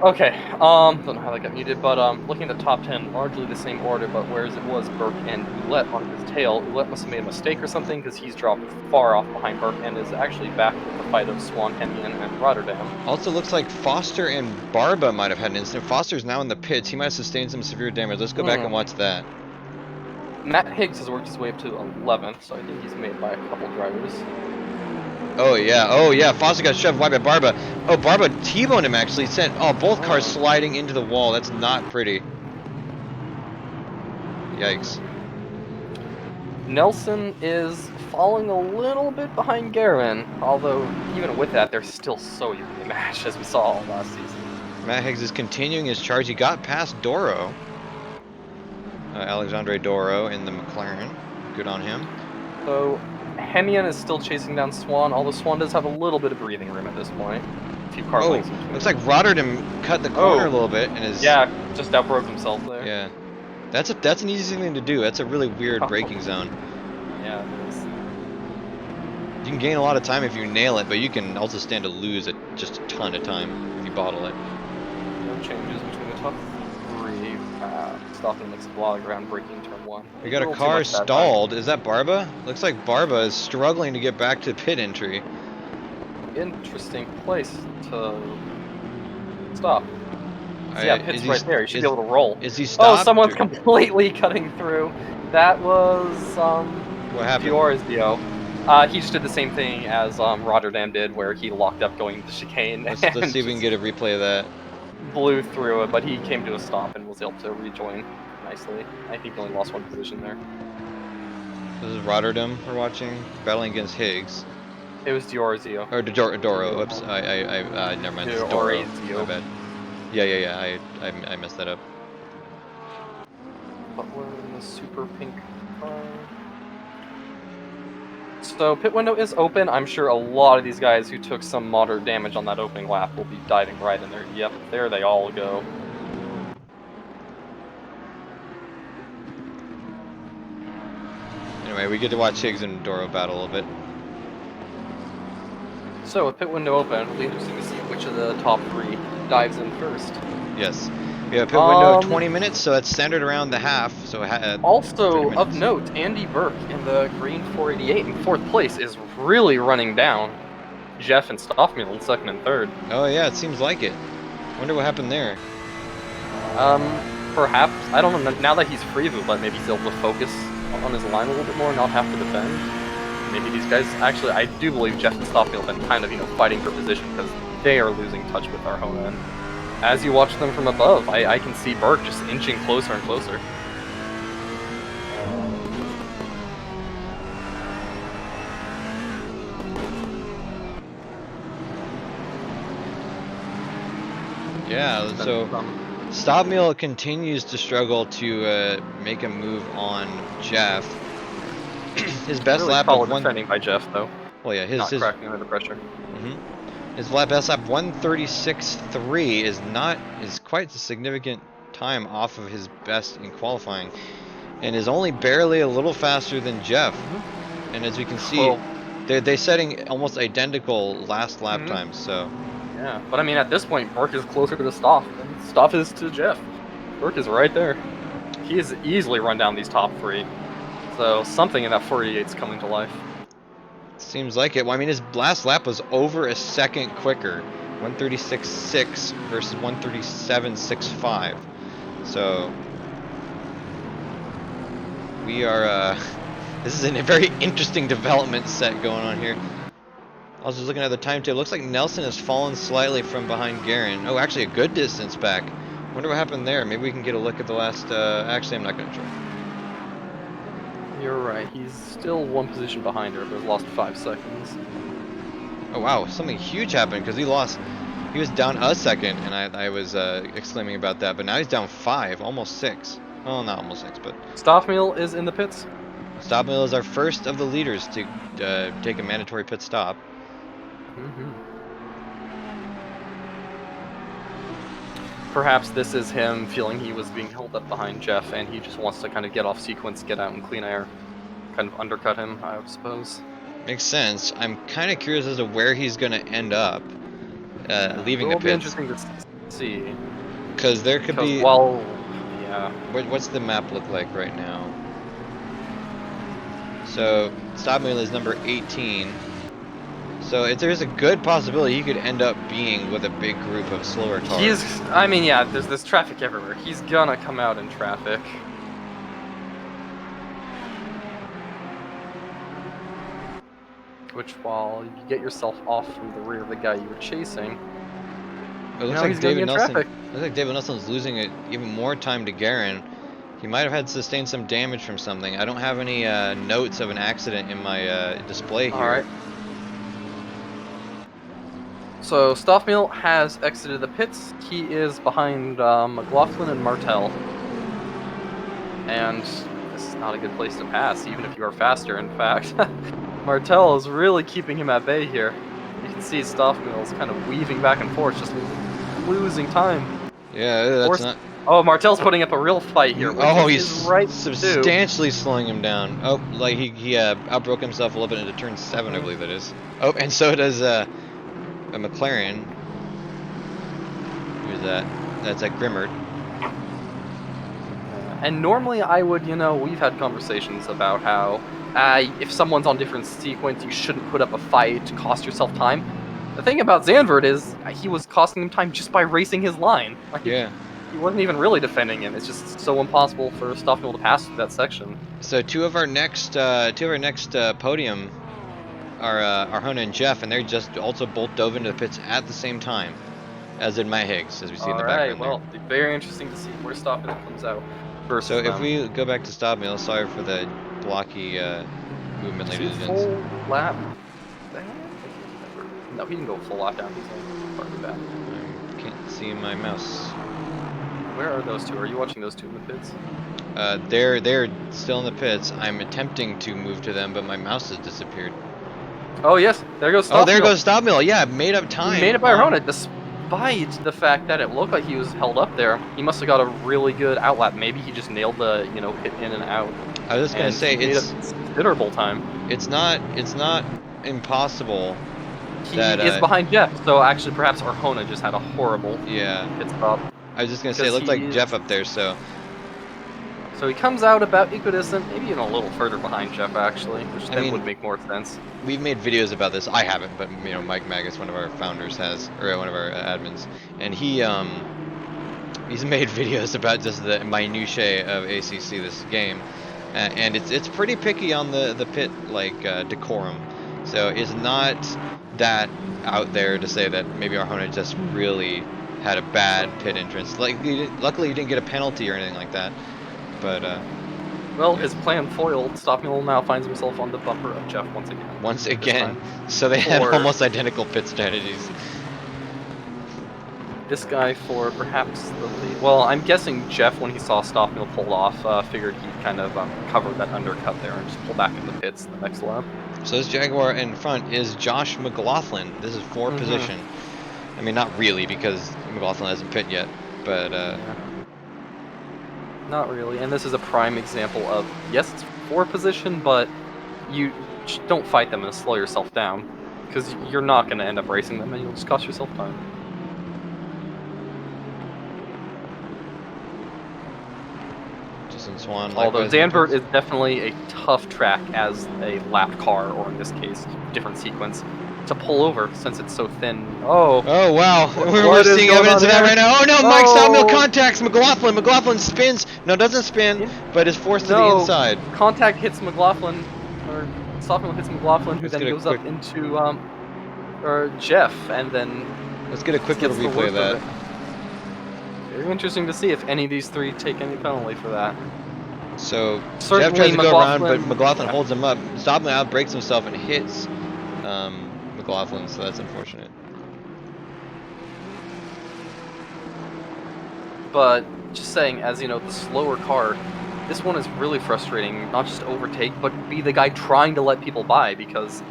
Okay, don't know how that got muted, but looking at the top 10, largely the same order, but whereas it was Burke and Ouellette on his tail, Ouellette must have made a mistake or something, because he's dropped far off behind Burke and is actually back with the fight of Swan, Hemian, and Rotterdam. Also looks like Foster and Barba might have had an incident. Foster's now in the pits. He might have sustained some severe damage. Let's go back and watch that. Matt Higgs has worked his way up to 11th, so I think he's made by a couple drivers. Oh yeah, Foster got shoved wide by Barba. Oh, Barba T-boned him actually, sent both cars sliding into the wall. That's not pretty. Yikes. Nelson is falling a little bit behind Garin, although even with that, they're still so evenly matched as we saw all last season. Matt Higgs is continuing his charge. He got past Doro. Alexandre Doro in the McLaren. Good on him. So Hemian is still chasing down Swan, although Swan does have a little bit of breathing room at this point. A few car lengths between. Looks like Rotterdam cut the corner a little bit and is... Yeah, just outbroke himself there. Yeah. That's an easy thing to do. That's a really weird braking zone. Yeah, it is. You can gain a lot of time if you nail it, but you can also stand to lose just a ton of time if you bottle it. No changes between the top 3. Stopping makes a lot of ground braking in turn 1. We got a car stalled. Is that Barba? Looks like Barba is struggling to get back to pit entry. Interesting place to stop. Yeah, pit's right there. You should be able to roll. Is he stopped? Oh, someone's completely cutting through. That was What happened? Fiorizio. He just did the same thing as Rotterdam did, where he locked up going to chicane. Let's see if we can get a replay of that. Blew through it, but he came to a stop and was able to rejoin nicely. I think he only lost 1 position there. This is Rotterdam we're watching, battling against Higgs. It was Diorzio. Or Doro. Oops, I never mind. This is Doro. My bad. Yeah. I messed that up. But we're in the super pink car. So pit window is open. I'm sure a lot of these guys who took some moderate damage on that opening lap will be diving right in there. Yep, there they all go. Anyway, we get to watch Higgs and Doro battle a little bit. So with pit window open, it'll be interesting to see which of the top 3 dives in first. Yes. We have a pit window of 20 minutes, so that's centered around the half. So also of note, Andy Burke in the green 488 in 4th place is really running down Jeff and Stoffmuel in 2nd and 3rd. Oh yeah, it seems like it. Wonder what happened there. Perhaps, I don't know, now that he's free but maybe he's able to focus on his line a little bit more and not have to defend. Maybe these guys, actually, I do believe Jeff and Stoffmuel have been kind of, fighting for position because they are losing touch with Arjona. As you watch them from above, I can see Burke just inching closer and closer. Yeah, so Stoffmuel continues to struggle to make a move on Jeff. His best really lap solid of one defending by Jeff though. Well, yeah, not cracking under the pressure. His best lap 1:36.3 is quite a significant time off of his best in qualifying, and is only barely a little faster than Jeff. And as we can see, they're setting almost identical last lap times. So yeah, but I mean at this point, Burke is closer to the Stoff than Stoff is to Jeff. Burke is right there. He has easily run down these top 3. So something in that 48 is coming to life. Seems like it. Well, I mean, his last lap was over a second quicker, 1:36.6 versus 1:37.65. So we are. This is a very interesting development set going on here. I was just looking at the timetable. Looks like Nelson has fallen slightly from behind Guerin. Oh, actually, a good distance back. Wonder what happened there. Maybe we can get a look at the last. Actually, I'm not going to try. You're right. He's still 1 position behind her, but lost 5 seconds. Oh wow, something huge happened because he lost. He was down a second, and I was exclaiming about that. But now he's down 5, almost 6. Well, not almost 6, but. Stoffmuel is in the pits. Stoffmuel is our first of the leaders to take a mandatory pit stop. Perhaps this is him feeling he was being held up behind Jeff, and he just wants to kind of get off sequence, get out in clean air, kind of undercut him, I would suppose. Makes sense. I'm kind of curious as to where he's going to end up leaving the pits. It'll be interesting to see. Because there could be... Well, yeah. What's the map look like right now? So, Stoffmuel is number 18. So there's a good possibility he could end up being with a big group of slower cars. I mean, yeah, there's traffic everywhere. He's gonna come out in traffic. Which, while you get yourself off from the rear of the guy you were chasing, it looks like David Nelson. Looks like David Nelson's losing even more time to Guerin. He might have had sustained some damage from something. I don't have any notes of an accident in my display here. All right. So Stoffmuel has exited the pits. He is behind McLaughlin and Martel. And this is not a good place to pass, even if you are faster. In fact, Martel is really keeping him at bay here. You can see Stoffmuel is kind of weaving back and forth, just losing time. Yeah, that's not... Oh, Martel's putting up a real fight here. Oh, he's right substantially slowing him down. Oh, like he outbroke himself a little bit into turn 7, I believe that is. Oh, and so does a McLaren. Who's that? That's at Grimmert. And normally I would, we've had conversations about how if someone's on different sequence, you shouldn't put up a fight to cost yourself time. The thing about Zandvoort is he was costing him time just by racing his line. Like, Yeah. he wasn't even really defending him. It's just so impossible for Stoffel to pass through that section. So two of our next podium are Hona and Jeff, and they're just also both dove into the pits at the same time, as did Matt Higgs, as we see in the background. All right, well, very interesting to see where Stoffel comes out. So if we go back to stop mill, sorry for the blocky movement, ladies and gents. Full lap. No, he didn't go full lap down. He's like farther back. I can't see my mouse. Where are those two? Are you watching those two in the pits? They're still in the pits. I'm attempting to move to them, but my mouse has disappeared. Oh yes, there goes Stop Oh, there Mill. goes Stop Mill. Yeah, made up time. He made it by Rona, despite the fact that it looked like he was held up there. He must have got a really good outlap. Maybe he just nailed the hit in and out. I was just gonna say it's considerable time. It's not impossible. He is behind Jeff, so actually perhaps Arjona just had a horrible pit stop. I was just gonna say it looked like Jeff up there, so he comes out about equidistant, maybe even a little further behind Jeff actually, which then would make more sense. We've made videos about this. I haven't, but Mike Magus, one of our founders, has, or one of our admins, and he's made videos about just the minutiae of ACC this game, and it's pretty picky on the pit decorum. So it's not that out there to say that maybe Arjona just really had a bad pit entrance. Luckily he didn't get a penalty or anything like that. But well, his plan foiled. Stoffel now finds himself on the bumper of Jeff once again. So they had almost identical pit strategies. This guy for perhaps the lead. Well, I'm guessing Jeff, when he saw Stoffel pulled off, figured he'd kind of cover that undercut there and just pull back in the pits the next lap. So this Jaguar in front is Josh McLaughlin. This is fourth position. I mean, not really, because McLaughlin hasn't pit yet, but not really. And this is a prime example of, yes, it's 4th position, but you don't fight them and slow yourself down, because you're not going to end up racing them and you'll just cost yourself time. Swan, although Zandvoort is definitely a tough track as a lapped car, or in this case, different sequence, to pull over since it's so thin. Oh wow, we're seeing evidence of that right now. Oh no, Mike Stoffel contacts McLaughlin. McLaughlin spins. No, doesn't spin, but is forced to the inside. Contact hits McLaughlin, or Stoffel hits McLaughlin, who then goes up into Jeff, and then let's get a quick little replay of that. Very interesting to see if any of these three take any penalty for that. So certainly Jeff tries to go around, but McLaughlin holds him up. Stoffel out, breaks himself, and hits McLaughlin, so that's unfortunate. But just saying, as the slower car, this one is really frustrating. Not just overtake, but be the guy trying to let people by, because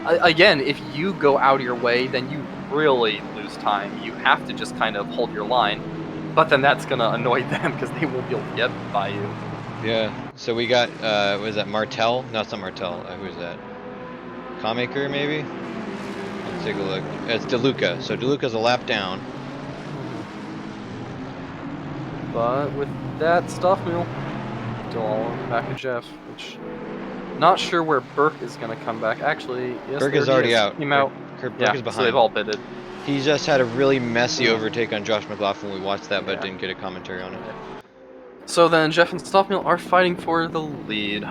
again, if you go out of your way, then you really lose time. You have to just kind of hold your line, but then that's gonna annoy them because they won't be able to get by you. Yeah. So we got what is that, Martel? No, it's not Martel. Who is that? Carmaker maybe? Let's take a look. It's DeLuca. So DeLuca's a lap down. But with that Stoffel still all on the back of Jeff, which not sure where Burke is gonna come back. Actually, yes, Burke is already out. Came out. Burke is behind. So they've all pitted. He just had a really messy overtake on Josh McLaughlin. We watched that, but didn't get a commentary on it. So then Jeff and Stoffel are fighting for the lead.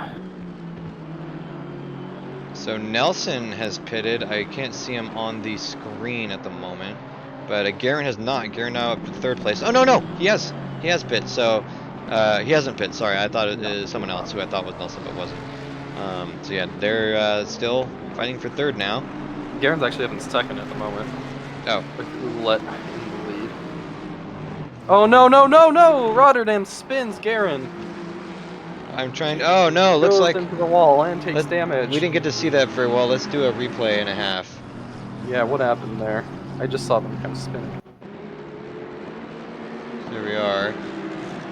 So Nelson has pitted. I can't see him on the screen at the moment, but Garen has not. Garen now up to 3rd place. Oh no, he has pit. So he hasn't pit. Sorry, I thought it was someone else who I thought was Nelson, but wasn't. So yeah, they're still fighting for 3rd now. Garen's actually up in 2nd at the moment. Oh. With Roulette in the lead. Oh no! Rotterdam spins Garen. I'm trying. Oh no! Looks like into the wall and takes damage. We didn't get to see that very well. Let's do a replay and a half. Yeah, what happened there? I just saw them kind of spinning. There we are.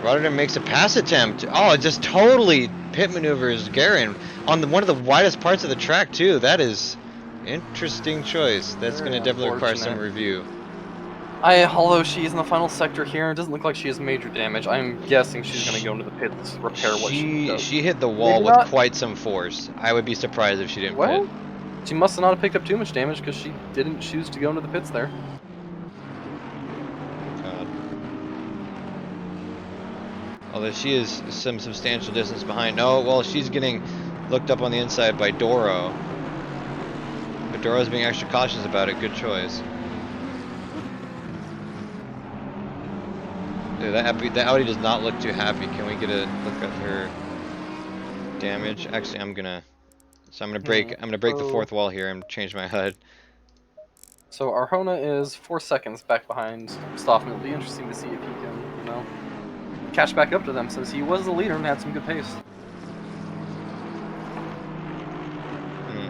Rotterdam makes a pass attempt. Oh, it just totally pit maneuvers Garen on one of the widest parts of the track too. That is interesting choice. That's going to definitely require some review. Although she's in the final sector here, it doesn't look like she has major damage. I'm guessing she's going to go into the pits, repair what she does. She hit the wall Maybe with not. quite some force. I would be surprised if she didn't pit. Well, she must not have picked up too much damage because she didn't choose to go into the pits there. God. Although she is some substantial distance behind. No, well, she's getting looked up on the inside by Doro. But Doro's being extra cautious about it. Good choice. Dude, that Audi does not look too happy. Can we get a look at her damage? Actually, I'm gonna break the fourth wall here and change my HUD. So Arjona is 4 seconds back behind Stoffman. It'll be interesting to see if he can, you know, catch back up to them since he was the leader and had some good pace.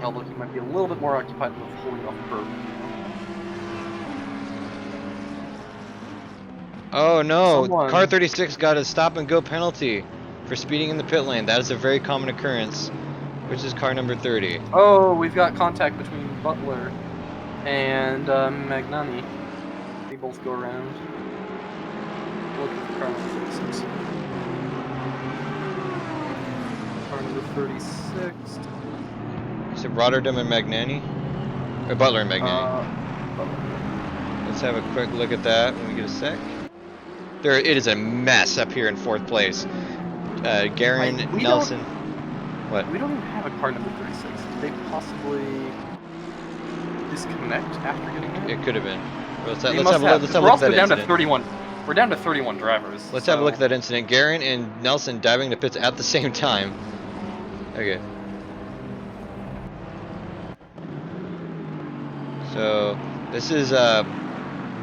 Although he might be a little bit more occupied with holding off Berg. Oh no! Car 36 got a stop and go penalty for speeding in the pit lane. That is a very common occurrence, which is car number 30. Oh, we've got contact between Butler and Magnani. They both go around. Looking for car number 36. Car number 36. Is it Rotterdam and Magnani? Or Butler and Magnani? Butler. Let's have a quick look at that when we get a sec. There, it is a mess up here in 4th place. Garin, Nelson. What? We don't even have a car number 36. Did they possibly disconnect after getting there? It could have been. Let's We're have a look also at that down incident. to 31. We're down to 31 drivers. Let's have a look at that incident. Garin and Nelson diving to pits at the same time. Okay. So this is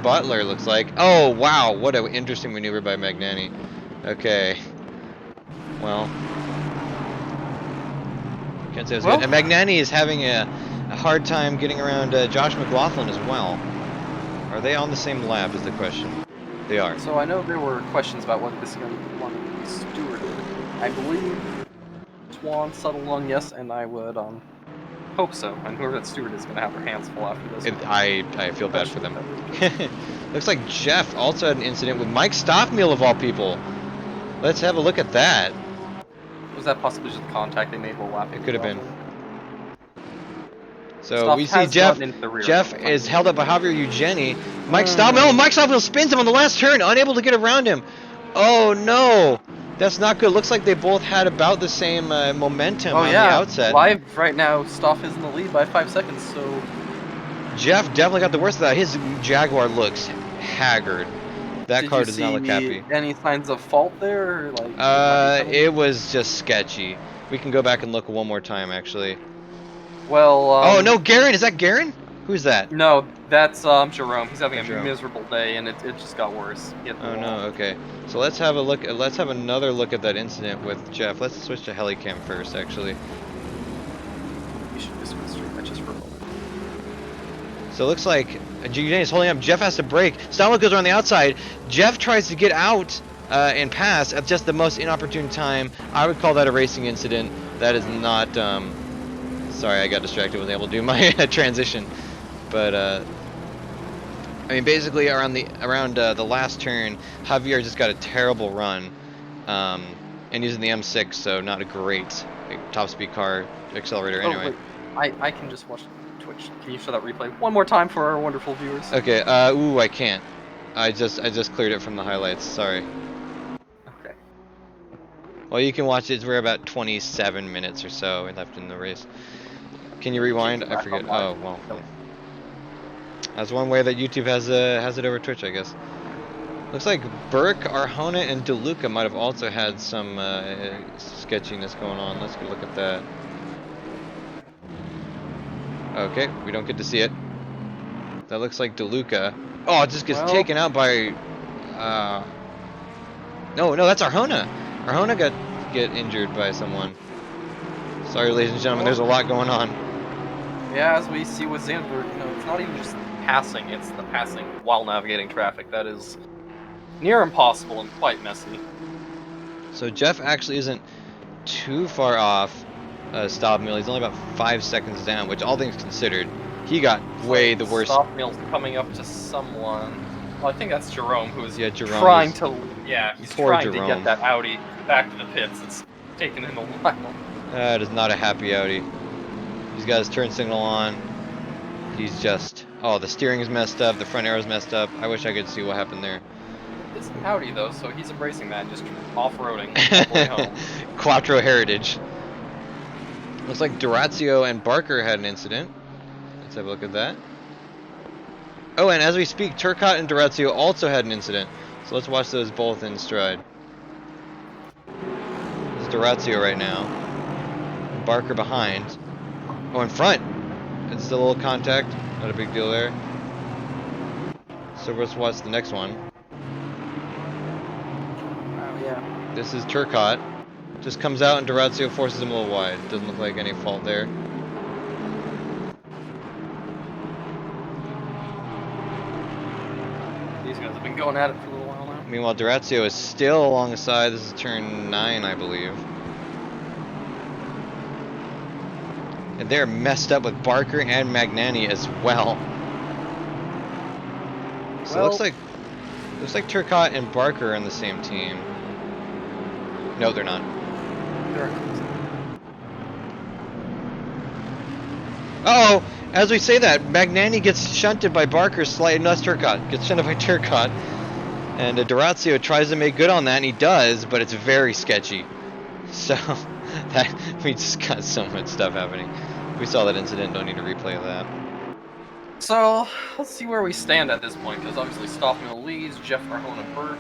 Butler, looks like. Oh wow, what an interesting maneuver by Magnani. Okay. Well, can't say it was good. And Magnani is having a hard time getting around Josh McLaughlin as well. Are they on the same lap is the question. They are. So I know there were questions about whether this is going to want to be stewarded. I believe Swan settled on yes, and I would hope so. And whoever that steward is going to have their hands full after this. I feel bad for them. Looks like Jeff also had an incident with Mike Stoffmeal of all people. Let's have a look at that. Was that possibly just the contact they made while lapping? It could have been. So we see Jeff is held up by Javier Eugeni. Mike Stoffmeal spins him on the last turn, unable to get around him. Oh no! That's not good. Looks like they both had about the same momentum on the outset. Live right now, Stoff is in the lead by 5 seconds, so... Jeff definitely got the worst of that. His Jaguar looks haggard. That car does not look happy. Any signs of fault there? Or like, it was just sketchy. We can go back and look one more time, actually. Well, oh no, Garin! Is that Garin? Who's that? No, that's Jerome. He's having a miserable day, and it just got worse. Oh no, okay. So let's have a look. Let's have another look at that incident with Jeff. Let's switch to Helicam first, actually. You should just switch just for a moment. So it looks like Eugeni is holding up. Jeff has to brake. Stallo goes around the outside. Jeff tries to get out and pass at just the most inopportune time. I would call that a racing incident. That is not. Sorry, I got distracted. Wasn't able to do my transition. But I mean, basically around the last turn, Javier just got a terrible run, and using the M6, so not a great top speed car accelerator. Anyway, wait. I can just watch Twitch. Can you show that replay one more time for our wonderful viewers? Okay. Ooh, I can't. I just cleared it from the highlights. Sorry. Okay. Well, you can watch it. We're about 27 minutes or so left in the race. Can you rewind? I forget. Oh well. That's one way that YouTube has it over Twitch, I guess. Looks like Burke, Arjona, and DeLuca might have also had some sketchiness going on. Let's go look at that. Okay, we don't get to see it. That looks like DeLuca. Oh, it just gets taken out by... No, that's Arjona. Arjona get injured by someone. Sorry, ladies and gentlemen, there's a lot going on. Yeah, as we see with Zandvoort, it's not even just passing, it's the passing while navigating traffic. That is near impossible and quite messy. So Jeff actually isn't too far off Stoffmeal. He's only about 5 seconds down, which all things considered, he got way the worst. Stoffmeal's coming up to someone. Well, I think that's Jerome who's Yeah, Jerome, trying he's- to. Yeah, he's Poor trying to Jerome. get that Audi back to the pits. It's taken him a while. That is not a happy Audi. He's got his turn signal on. He's just... Oh, the steering is messed up. The front arrow's messed up. I wish I could see what happened there. It's an Audi though, so he's embracing that, just off-roading all the way home. Quattro Heritage. Looks like Durazio and Barker had an incident. Let's have a look at that. Oh, and as we speak, Turcotte and Durazio also had an incident. So let's watch those both in stride. This is Durazio right now. Barker behind. Oh, in front. It's still a little contact. Not a big deal there. So let's watch the next one. Yeah. This is Turcotte. Just comes out and Durazio forces him a little wide. Doesn't look like any fault there. These guys have been going at it for a little while now. Meanwhile, Durazio is still alongside. This is turn 9, I believe. And they're messed up with Barker and Magnani as well. So Well, looks like Turcotte and Barker are on the same team. No, they're not. Uh oh! As we say that, Magnani gets shunted by Barker slightly. No, that's Turcotte. Gets shunted by Turcotte. And Durazio tries to make good on that, and he does, but it's very sketchy. So, that we just got so much stuff happening. We saw that incident, don't need to replay that. So, let's see where we stand at this point, because obviously Stoffmill leads, Jeff Arjona Burke,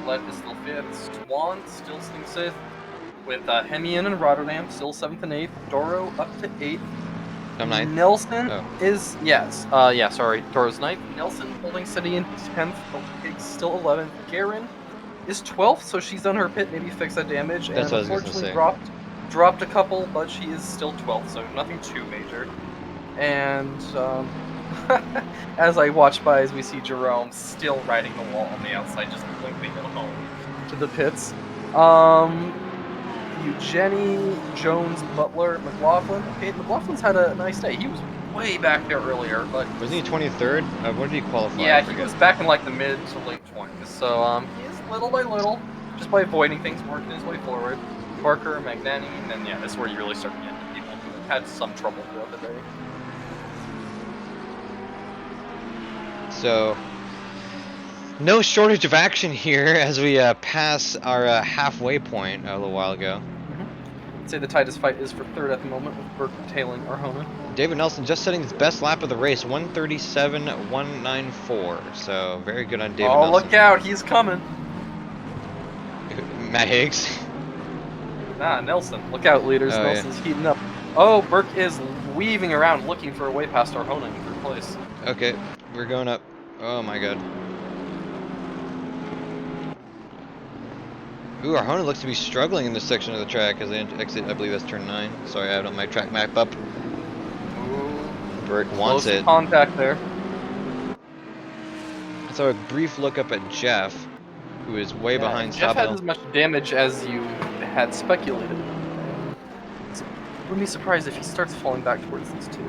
Lev is still 5th, Swan still sitting 6th, with Hemian and Rotterdam still 7th and 8th, Doro up to 8th. I'm 9th. Nelson Oh. is, yes, sorry, Doro's 9th, Nelson holding steady in 10th, Higgs still 11th, Garen is 12th, so she's done her pit, maybe fix that damage, That's and what I was gonna unfortunately say. dropped a couple, but she is still 12th, so nothing too major. And, as I watch by, as we see Jerome still riding the wall on the outside, just limping it home to the pits. Eugenie, Jones, Butler, McLaughlin. Okay, McLaughlin's had a nice day. He was way back there earlier, but Wasn't he 23rd? What did he qualify? yeah, I he forget. was back in like the mid to late 20s. So he is little by little, just by avoiding things, working his way forward. Barker, Magnani, and then yeah, this is where you really start to get into people who had some trouble throughout the day. So, no shortage of action here as we pass our halfway point a little while ago. I'd say the tightest fight is for 3rd at the moment, with Burke tailing Arjona. David Nelson just setting his best lap of the race, 1:37.194. So very good on David Oh, Nelson. look out, he's coming. Matt Higgs. Ah, Nelson. Look out, leaders. Oh, Nelson's heating up. Oh, Burke is weaving around looking for a way past Arjona in 3rd place. Okay, we're going up. Oh my god. Ooh, Arjona looks to be struggling in this section of the track as they exit. I believe that's turn 9. Sorry, I have my track map up. Ooh, Burke wants close it. contact there. So a brief look up at Jeff, who is way behind Jeff had Stoppel. as much damage as you had speculated. So, wouldn't be surprised if he starts falling back towards these two.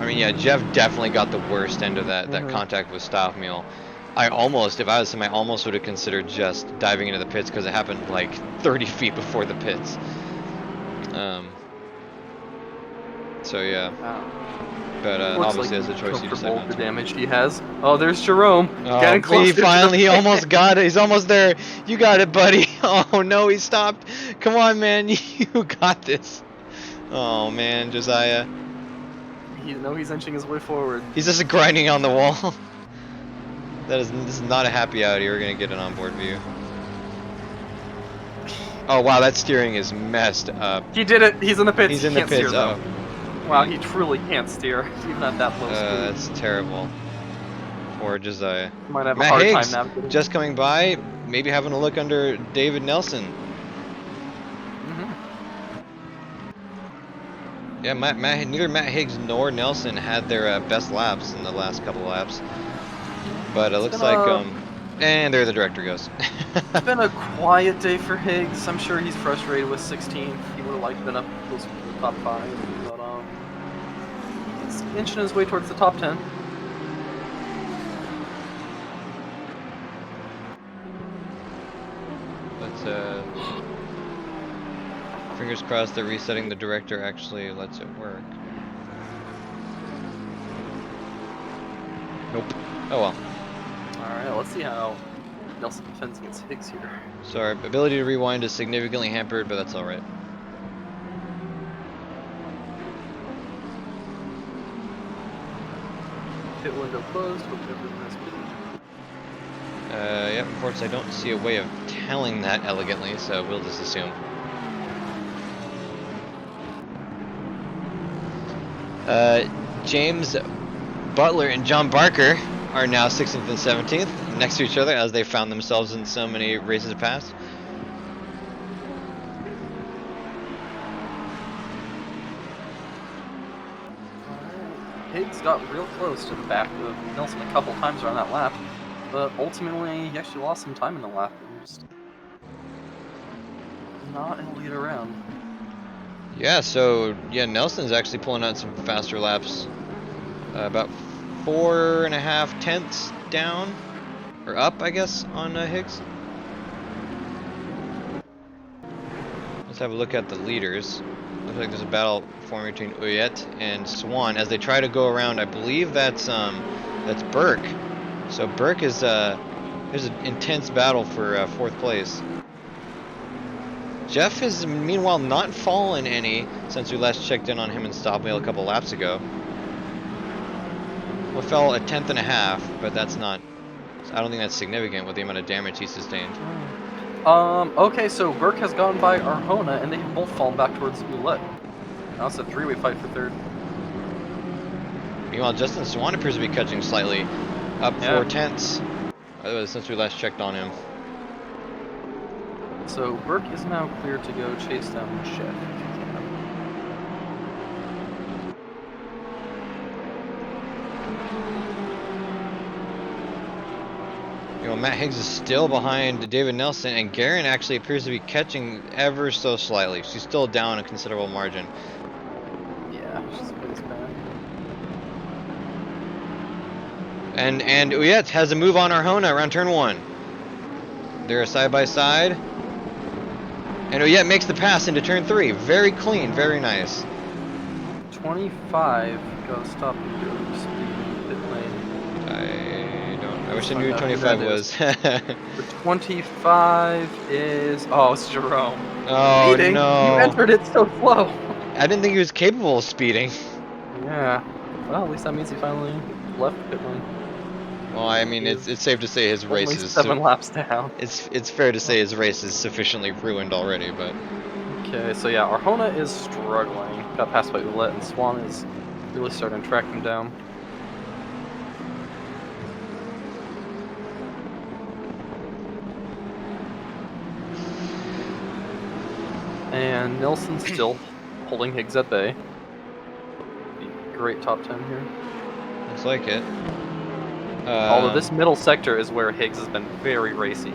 I mean, yeah, Jeff definitely got the worst end of that contact with Stoffmeal. I almost, if I was him, I almost would have considered just diving into the pits because it happened like 30 feet before the pits. So yeah, but obviously like that's a choice you decide not the to. damage he has. Oh, there's Jerome. Oh, Getting close. he finally, he almost got it. He's almost there. You got it, buddy. Oh no, he stopped. Come on, man, you got this. Oh man, Josiah. He's inching his way forward. He's just grinding on the wall. This is not a happy Audi. We're gonna get an onboard view. Oh wow, that steering is messed up. He did it. He's in the pits. He's He in the can't pits. steer, Oh, though. Wow, he truly can't steer, even at that low speed. that's terrible. Poor Josiah. Might have a Matt hard Higgs time navigating. just coming by, maybe having a look under David Nelson. Yeah, neither Matt Higgs nor Nelson had their best laps in the last couple laps. But it looks like, and there the director goes. It's been a quiet day for Higgs. I'm sure he's frustrated with 16th. He would have liked to been up closer to the top 5. But he's inching his way towards the top 10. Let's fingers crossed that resetting the director actually lets it work. Nope. Oh well. Alright, let's see how Nelson defends against Higgs here. So our ability to rewind is significantly hampered, but that's alright. Pit window closed, hope everyone has pit. Yep, unfortunately I don't see a way of telling that elegantly, so we'll just assume. James Butler and John Barker are now 16th and 17th next to each other as they found themselves in so many races past. Higgs got real close to the back of Nelson a couple times around that lap, but ultimately he actually lost some time in the lap and just not in the lead around. Yeah, so yeah, Nelson's actually pulling out some faster laps. About 4.5 tenths down, or up, I guess, on Higgs. Let's have a look at the leaders. Looks like there's a battle forming between Uyet and Swan as they try to go around. I believe that's Burke. So Burke is there's an intense battle for 4th place. Jeff has meanwhile not fallen any since we last checked in on him in stop wheel a couple laps ago. Well, fell 1/10.5, but that's not. I don't think that's significant with the amount of damage he sustained. Okay, so Burke has gone by Arjona, and they have both fallen back towards Ouellette. Now it's a three-way fight for 3rd. Meanwhile, Justin Swan appears to be catching slightly, up 4 tenths since we last checked on him. So Burke is now clear to go chase down Jeff if he can. You know, Matt Higgs is still behind David Nelson, and Garen actually appears to be catching ever so slightly. She's still down a considerable margin. Yeah, she's pretty bad. And Uyet has a move on Arjona around turn 1. They're side by side. And Uyet makes the pass into turn 3. Very clean, very nice. 25, gotta stop and go speed pit lane. I wish I knew who 25 was. The 25 is... Oh, it's Jerome. Oh, Speeding? no. You entered it so slow. I didn't think he was capable of speeding. Yeah. Well, at least that means he finally left the pit lane. Well, I mean, it's safe to say his race is... 7 laps down. It's fair to say his race is sufficiently ruined already, but... Okay, so yeah, Arjona is struggling. Got passed by Ouellette, and Swan is really starting to track him down. And Nelson's still holding Higgs at bay. Great top 10 here. Looks like it. Although this middle sector is where Higgs has been very racy.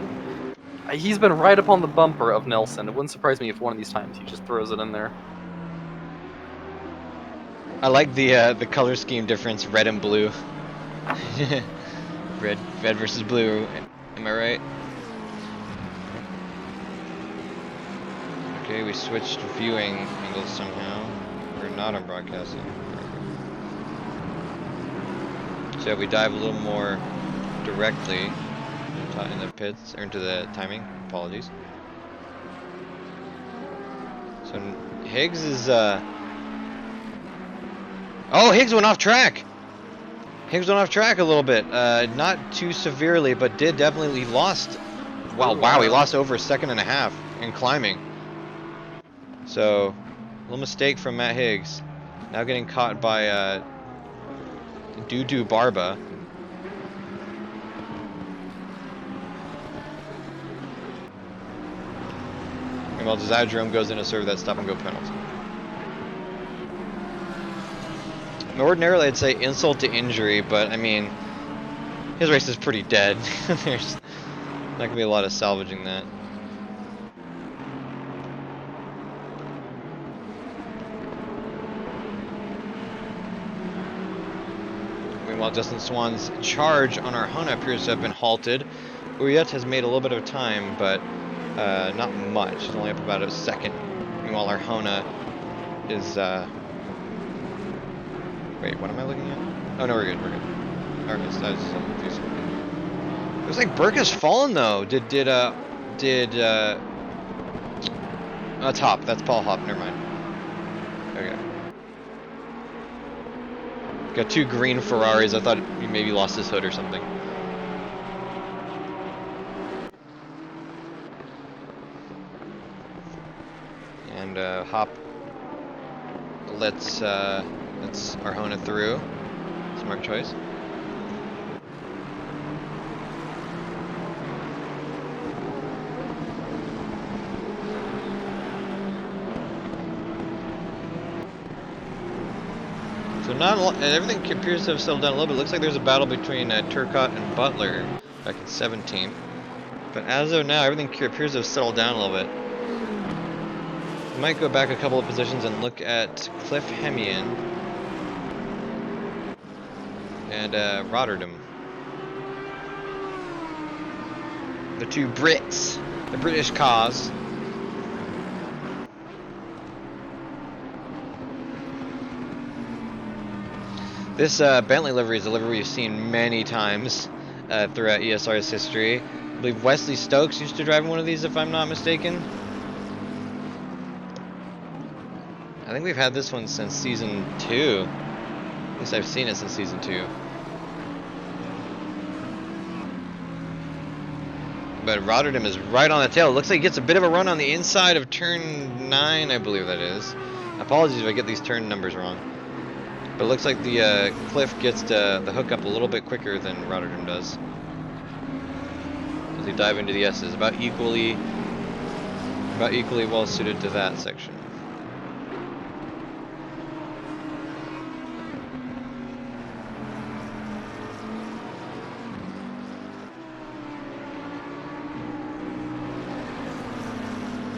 He's been right up on the bumper of Nelson. It wouldn't surprise me if one of these times he just throws it in there. I like the color scheme difference, red and blue. red versus blue. Am I right? Okay, we switched viewing angles somehow. We're not on broadcasting. So we dive a little more directly in the pits, or into the timing. Apologies. So Higgs is oh, Higgs went off track. Higgs went off track a little bit. Not too severely, but did definitely. He lost. Wow, he lost over 1.5 seconds in climbing. So, a little mistake from Matt Higgs. Now getting caught by Dudu Barba. And while Desire Jerome goes in to serve that stop and go penalty. Ordinarily, I'd say insult to injury, but I mean, his race is pretty dead. There's not gonna be a lot of salvaging that. Meanwhile, Justin Swan's charge on Arjona appears to have been halted. Uyet has made a little bit of time, but Not much. It's only up about a second. Meanwhile, Arjona is, wait, what am I looking at? Oh, no, we're good, we're good. Alright, I was so confused. Looks like Burke has fallen, though. Top. That's Paul Hop, never mind. Okay. Got two green Ferraris. I thought he maybe lost his hood or something. And Hop lets Arjona through. Smart choice. So everything appears to have settled down a little bit. It looks like there's a battle between Turcotte and Butler back in 17th. But as of now, everything appears to have settled down a little bit. We might go back a couple of positions and look at Cliff Hemian and Rotterdam. The two Brits, the British cause. This Bentley livery is a livery we've seen many times throughout ESR's history. I believe Wesley Stokes used to drive one of these, if I'm not mistaken. I think we've had this one since season 2. At least I've seen it since season 2. But Rotterdam is right on the tail. It looks like he gets a bit of a run on the inside of turn 9, I believe that is. Apologies if I get these turn numbers wrong. But it looks like the Cliff gets the hook up a little bit quicker than Rotterdam does. As they dive into the S's, about equally well suited to that section.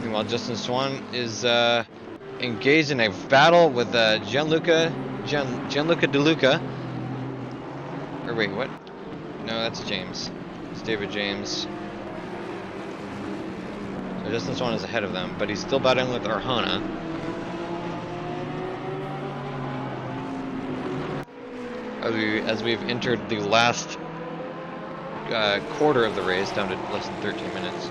Meanwhile, Justin Swan is engaged in a battle with Gianluca De Luca. Or wait, what? No, that's James. It's David James. So Justin Swan is ahead of them, but he's still battling with Arjona. As we've entered the last quarter of the race, down to less than 13 minutes.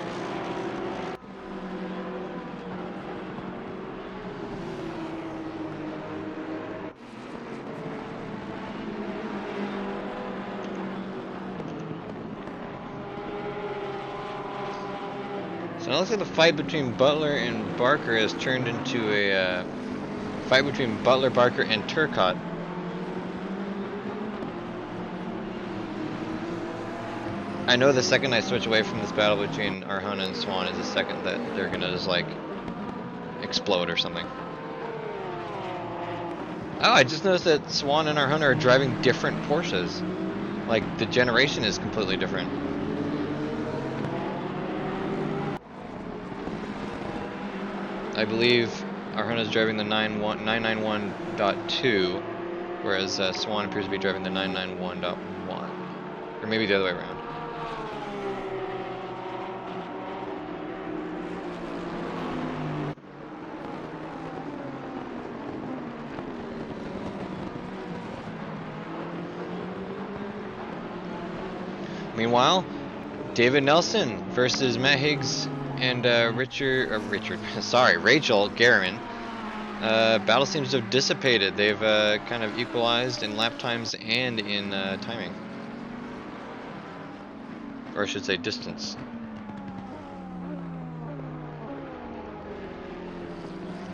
So it looks like the fight between Butler and Barker has turned into a fight between Butler, Barker, and Turcotte. I know the second I switch away from this battle between Arjona and Swan is the second that they're gonna just like explode or something. Oh, I just noticed that Swan and Arjona are driving different Porsches. Like the generation is completely different. I believe Arjona's driving the 991.2, whereas Swan appears to be driving the 991.1, or maybe the other way around. Meanwhile, David Nelson versus Matt Higgs and Rachel Garman. Battle seems to have dissipated. They've kind of equalized in lap times and in timing. Or I should say distance.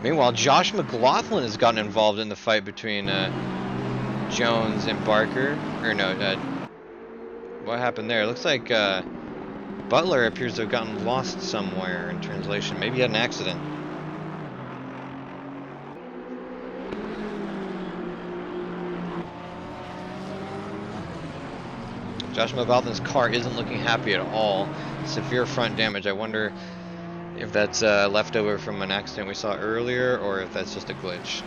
Meanwhile, Josh McLaughlin has gotten involved in the fight between Jones and Barker. Or no, what happened there? It looks like Butler appears to have gotten lost somewhere in translation. Maybe he had an accident. Josh McLaughlin's car isn't looking happy at all. Severe front damage. I wonder if that's left over from an accident we saw earlier, or if that's just a glitch.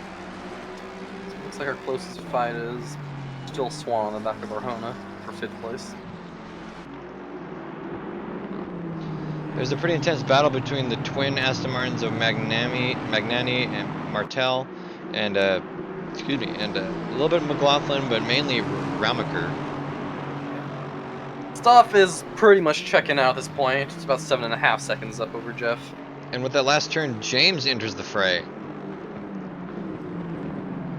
Looks like our closest fight is still Swan on the back of Arjona for 5th place. There's a pretty intense battle between the twin Aston Martins of Magnani and Martel, and excuse me, and a little bit of McLaughlin, but mainly Ramaker. Stuff is pretty much checking out at this point. It's about 7.5 seconds up over Jeff. And with that last turn, James enters the fray.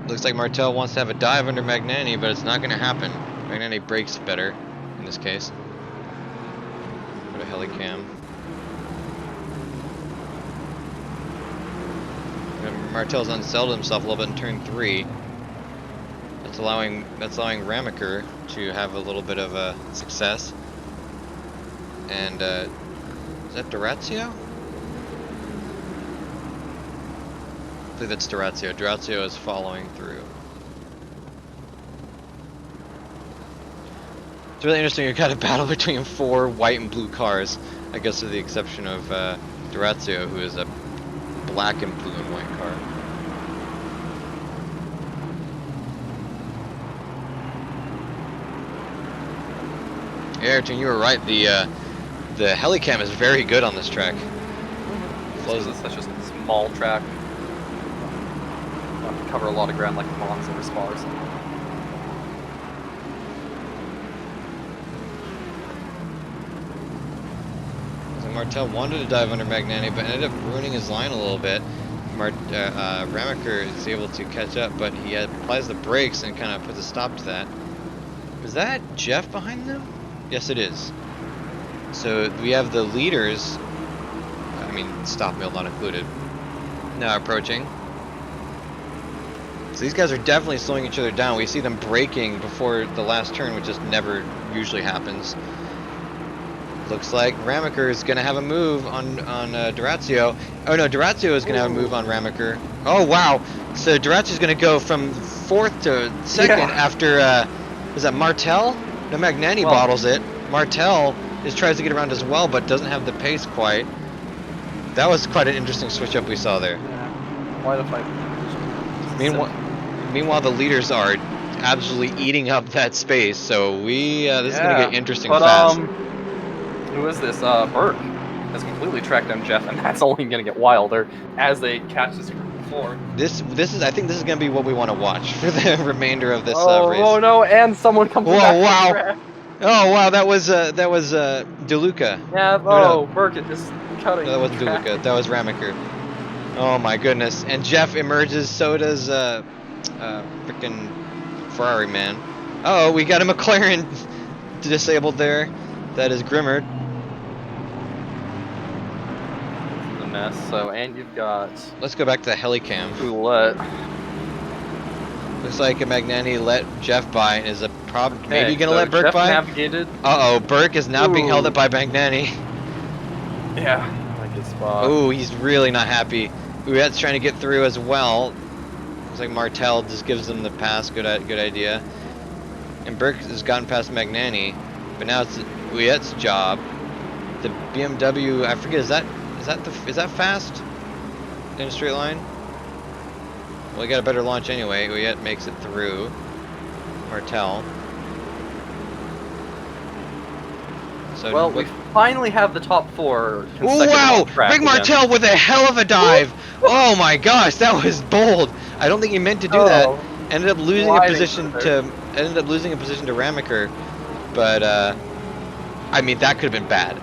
Looks like Martel wants to have a dive under Magnani, but it's not going to happen. Magnani brakes better in this case. Go to Helicam. Martel's unsettled himself a little bit in turn 3. That's allowing Ramaker to have a little bit of a success. And is that Durazio? I believe that's Durazio. Durazio is following through. It's really interesting. You've got a battle between 4 white and blue cars. I guess with the exception of Durazio, who is a black and blue and white car. Yeah, Ayrton, you were right. The Helicam is very good on this track. Flows is such a small track. Not to cover a lot of ground like Monza or Spa or something. Martel wanted to dive under Magnani, but ended up ruining his line a little bit. Ramaker is able to catch up, but he applies the brakes and kind of puts a stop to that. Is that Jeff behind them? Yes, it is. So we have the leaders, I mean, stop mill not included, now approaching. So these guys are definitely slowing each other down. We see them braking before the last turn, which just never usually happens. Looks like Ramaker is going to have a move on Durazio. Oh no, Durazio is going to have a move on Ramaker. Oh wow! So Durazio is going to go from 4th to 2nd after, is that Martel? No, Magnani bottles it. Martel tries to get around as well, but doesn't have the pace quite. That was quite an interesting switch up we saw there. Yeah. Why the fight? Meanwhile, the leaders are absolutely eating up that space. So this is going to get interesting fast. Who is this? Burke has completely tracked down Jeff, and that's only going to get wilder as they catch this group before. I think this is going to be what we want to watch for the remainder of this race. Oh no! And someone comes back. Wow! Track. Oh wow! That was DeLuca. Yeah. No. Burke is cutting. No, that wasn't DeLuca. That was Ramaker. Oh my goodness! And Jeff emerges. So does freaking Ferrari man. Oh, we got a McLaren disabled there. That is Grimmert. The mess. So, and you've got. Let's go back to the Helicam. Roulette. Looks like Magnani let Jeff by and is maybe gonna let Burke Jeff by. Navigated. Uh oh, Burke is now being held up by Magnani. Yeah, like his spot. Oh, he's really not happy. Ouette's trying to get through as well. Looks like Martel just gives them the pass. Good idea. And Burke has gotten past Magnani, but now it's Ouette's job. The BMW, I forget, is that fast in a straight line? Well, he got a better launch anyway. Ouette makes it through. Martel. So well, we finally have the top 4. Oh wow! Rick Martel with a hell of a dive. Oh my gosh, that was bold. I don't think he meant to do that. Ended up losing a position to Ramaker, but I mean that could have been bad.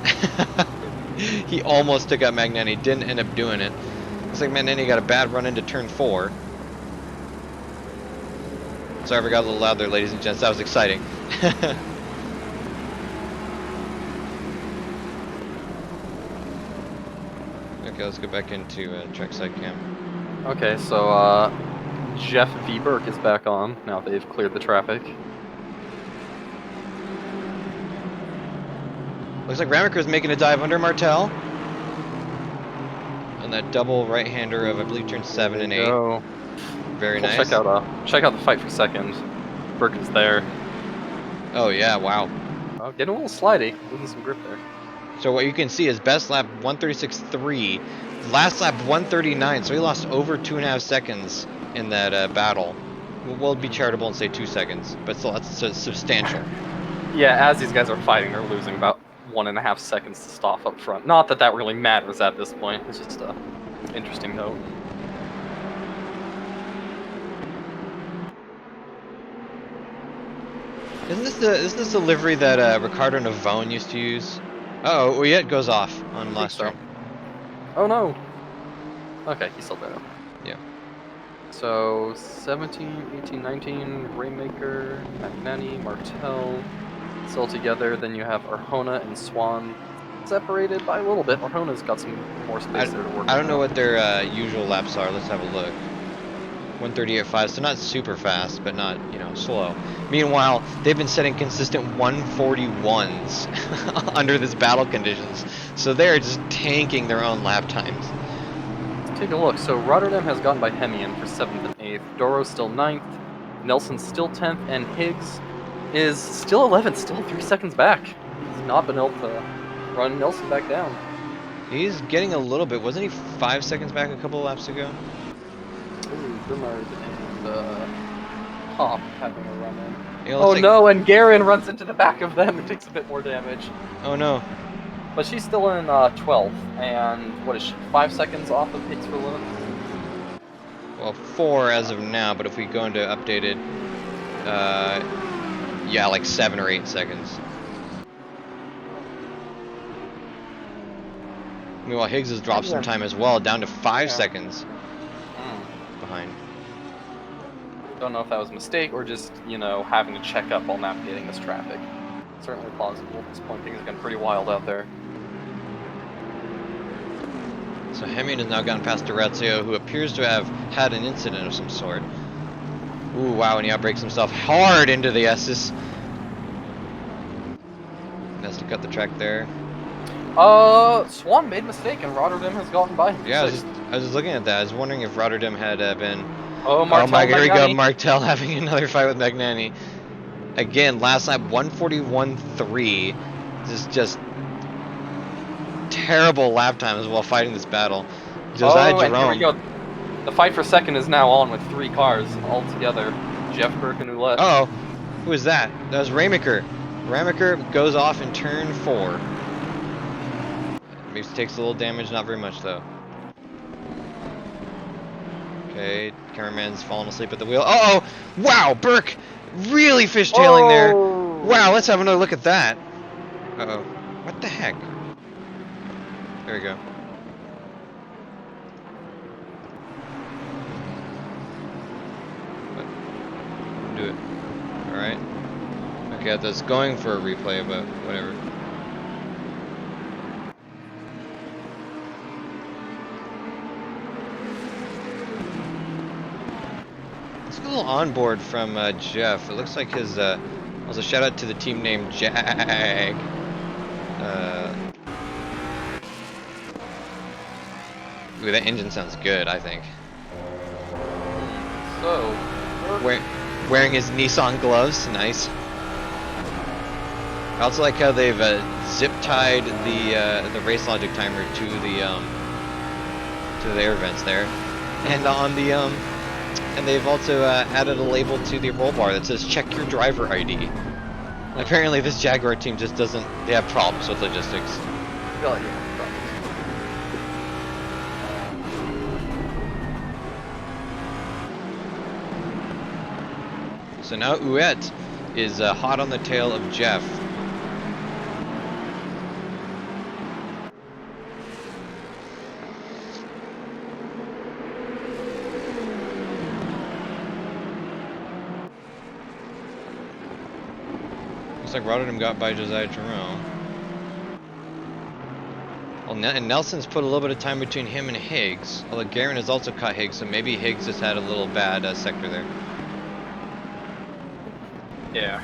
He almost took out Magnani, didn't end up doing it. Looks like Magnani got a bad run into turn 4. Sorry if I got a little loud there, ladies and gents. That was exciting. Okay, let's go back into trackside cam. Okay, so Jeff V. Burke is back on now that they've cleared the traffic. Looks like Ramaker is making a dive under Martel. On that double right-hander of, I believe, turn 7 and 8. Go. Very nice. Check out the fight for second. Burke is there. Oh yeah, wow. Oh, getting a little slidey, losing some grip there. So what you can see is best lap 136.3, last lap 139. So he lost over 2.5 seconds in that battle. We'll be charitable and say 2 seconds, but still that's substantial. Yeah, as these guys are fighting, they're losing about 1.5 seconds to stop up front. Not that that really matters at this point. It's just a interesting note. Isn't this the livery that Ricardo Navone used to use? Uh oh, Uyet goes off on last turn. Oh no. Okay, he's still there. Yeah. So 17, 18, 19, Rainmaker, Magnani, Martel, still together. Then you have Arjona and Swan separated by a little bit. Arjona's got some more space there to work. I don't know what their usual laps are. Let's have a look. 138.5, so not super fast, but not, you know, slow. Meanwhile, they've been setting consistent 141s under this battle conditions, so they're just tanking their own lap times. Let's take a look. So Rotterdam has gotten by Hemian for 7th and 8th. Doro's still 9th. Nelson's still 10th, and Higgs is still 11th, still 3 seconds back. He's not been able to run Nelson back down. He's getting a little bit. Wasn't he 5 seconds back a couple of laps ago? Ooh, Bernard and Hop having a run in. Yeah, Oh like... no, and Garin runs into the back of them and takes a bit more damage. Oh no. But she's still in 12th, and what is she, 5 seconds off of Higgs for Luna? Well, 4 as of now, but if we go into updated, yeah, like 7 or 8 seconds. Meanwhile, Higgs has dropped some time as well, down to 5 seconds behind. Don't know if that was a mistake or just, you know, having to check up while navigating this traffic. Certainly plausible. At this point, things have gotten pretty wild out there. So Hemian has now gone past Durezio, who appears to have had an incident of some sort. Ooh, wow, and he outbrakes himself hard into the S's. Has to cut the track there. Swan made a mistake and Rotterdam has gotten by him. Yeah, I was just looking at that. I was wondering if Rotterdam had been... Oh, Martel, my, here we go, Martel having another fight with Magnani. Again, last lap, 141.3. This is just terrible lap times while fighting this battle. Josiah Jerome. And here we go. The fight for second is now on with 3 cars all together. Jeff Burke and Ouellette. Uh oh, who is that? That was Rainmaker. Rainmaker goes off in turn 4. Maybe takes a little damage, not very much though. Okay, cameraman's falling asleep at the wheel. Uh oh! Wow, Burke really fishtailing there. Wow, let's have another look at that. Uh oh. What the heck? There we go. Do it. Alright. Okay, that's going for a replay, but whatever. Let's go a little onboard from Jeff. It looks like his, also shout out to the team named Jag. Ooh, that engine sounds good, I think. So, wearing his Nissan gloves, nice. I also like how they've zip tied the race logic timer to the air vents there, and on the and they've also added a label to the roll bar that says "Check your driver ID." Apparently, this Jaguar team just doesn't. They have problems with logistics. Really, yeah. So now Ouellette is hot on the tail of Jeff. Looks like Rotterdam got by Josiah Jerome. Well, and Nelson's put a little bit of time between him and Higgs. Although Garin has also caught Higgs, so maybe Higgs just had a little bad sector there. Yeah.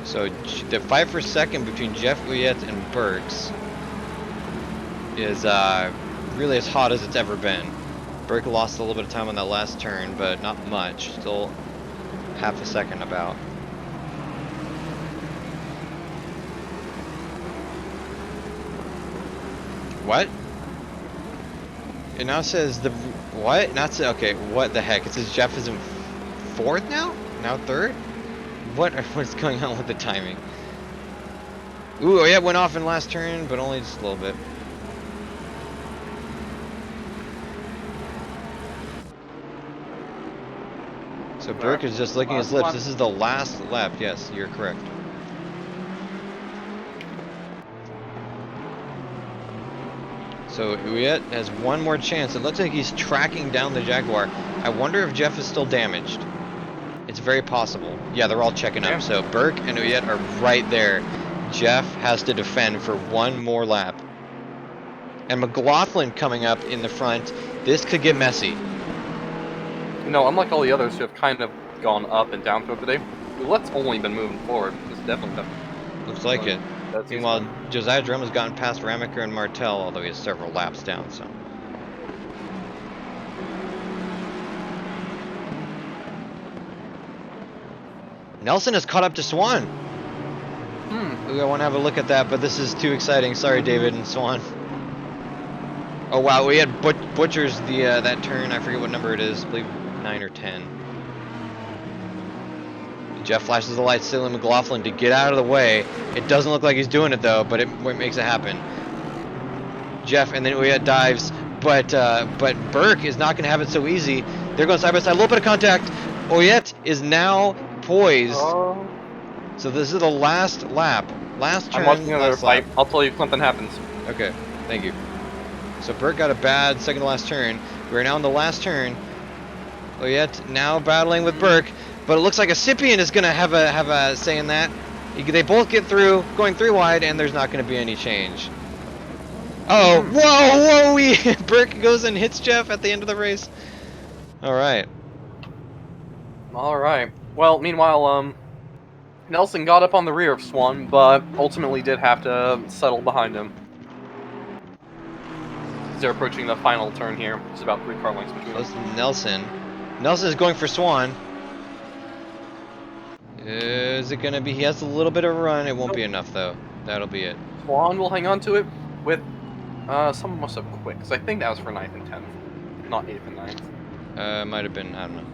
So the fight for second between Jeff Ouellette and Burks is really as hot as it's ever been. Burke lost a little bit of time on that last turn, but not much. Still half a second about. What? It now says What? Not so. Okay, what the heck? It says Jeff is in fourth now? Now third? What's going on with the timing? Ooh, oh yeah, went off in last turn, but only just a little bit. So Burke is just licking his lips. This is the last lap. Yes, you're correct. So Uyet has one more chance. It looks like he's tracking down the Jaguar. I wonder if Jeff is still damaged. It's very possible. Yeah, they're all checking up. So Burke and Uyet are right there. Jeff has to defend for one more lap. And McLaughlin coming up in the front. This could get messy. You know, unlike all the others who have kind of gone up and down throughout the day, Roulette's only been moving forward. It's definitely tough. Looks like it. Meanwhile, Josiah Drum has gotten past Ramaker and Martel, although he has several laps down, so. Nelson has caught up to Swan. I want to have a look at that, but this is too exciting. Sorry, David and Swan. Oh wow, we had Butchers that turn. I forget what number it is. I believe 9 or 10. Jeff flashes the lights, signaling McLaughlin to get out of the way. It doesn't look like he's doing it though, but it makes it happen. Jeff, and then Uyet dives, but Burke is not going to have it so easy. They're going side by side, a little bit of contact. Uyet is now poised. So this is the last lap, last turn. I'm watching another fight. I'll tell you if something happens. Okay, thank you. So Burke got a bad second to last turn. We're now in the last turn. Uyet now battling with Burke. But it looks like Ascipian is going to have a say in that. They both get through, going 3 wide, and there's not going to be any change. Oh, whoa! Burke goes and hits Jeff at the end of the race. All right. Well, meanwhile, Nelson got up on the rear of Swan, but ultimately did have to settle behind him. They're approaching the final turn here. There's about 3 car lengths between them. Nelson is going for Swan. Is it gonna be? He has a little bit of a run. It won't be enough though. That'll be it. Swan will hang on to it with. Someone must have quit because I think that was for 9th and 10th, not 8th and 9th. Might have been. I don't know.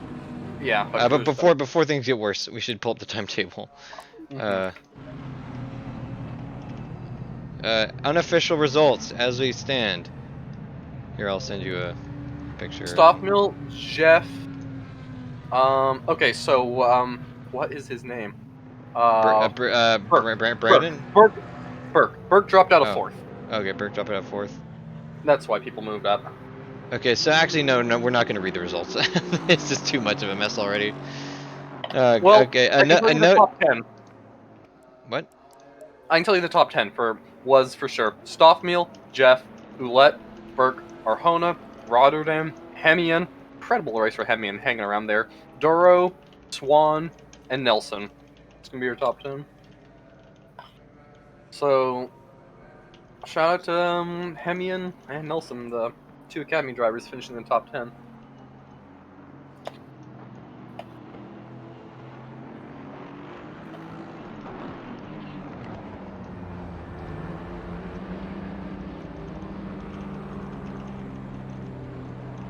Yeah. But before things get worse, we should pull up the timetable. Unofficial results as we stand. Here, I'll send you a picture. Stoffmill, Jeff. Okay, so what is his name? Brandon? Burke dropped out of 4th. Okay, Burke dropped out of 4th. That's why people moved up. Okay, so actually, no, we're not going to read the results. It's just too much of a mess already. Well, okay, I can tell you the top 10. What? I can tell you the top 10 was for sure Stoffmill, Jeff, Ouellette, Burke, Arjona, Rotterdam, Hemian. Incredible race for Hemian hanging around there. Duro, Swan, and Nelson. It's going to be your top 10. So, shout out to Hemian and Nelson, the 2 Academy drivers finishing in the top 10.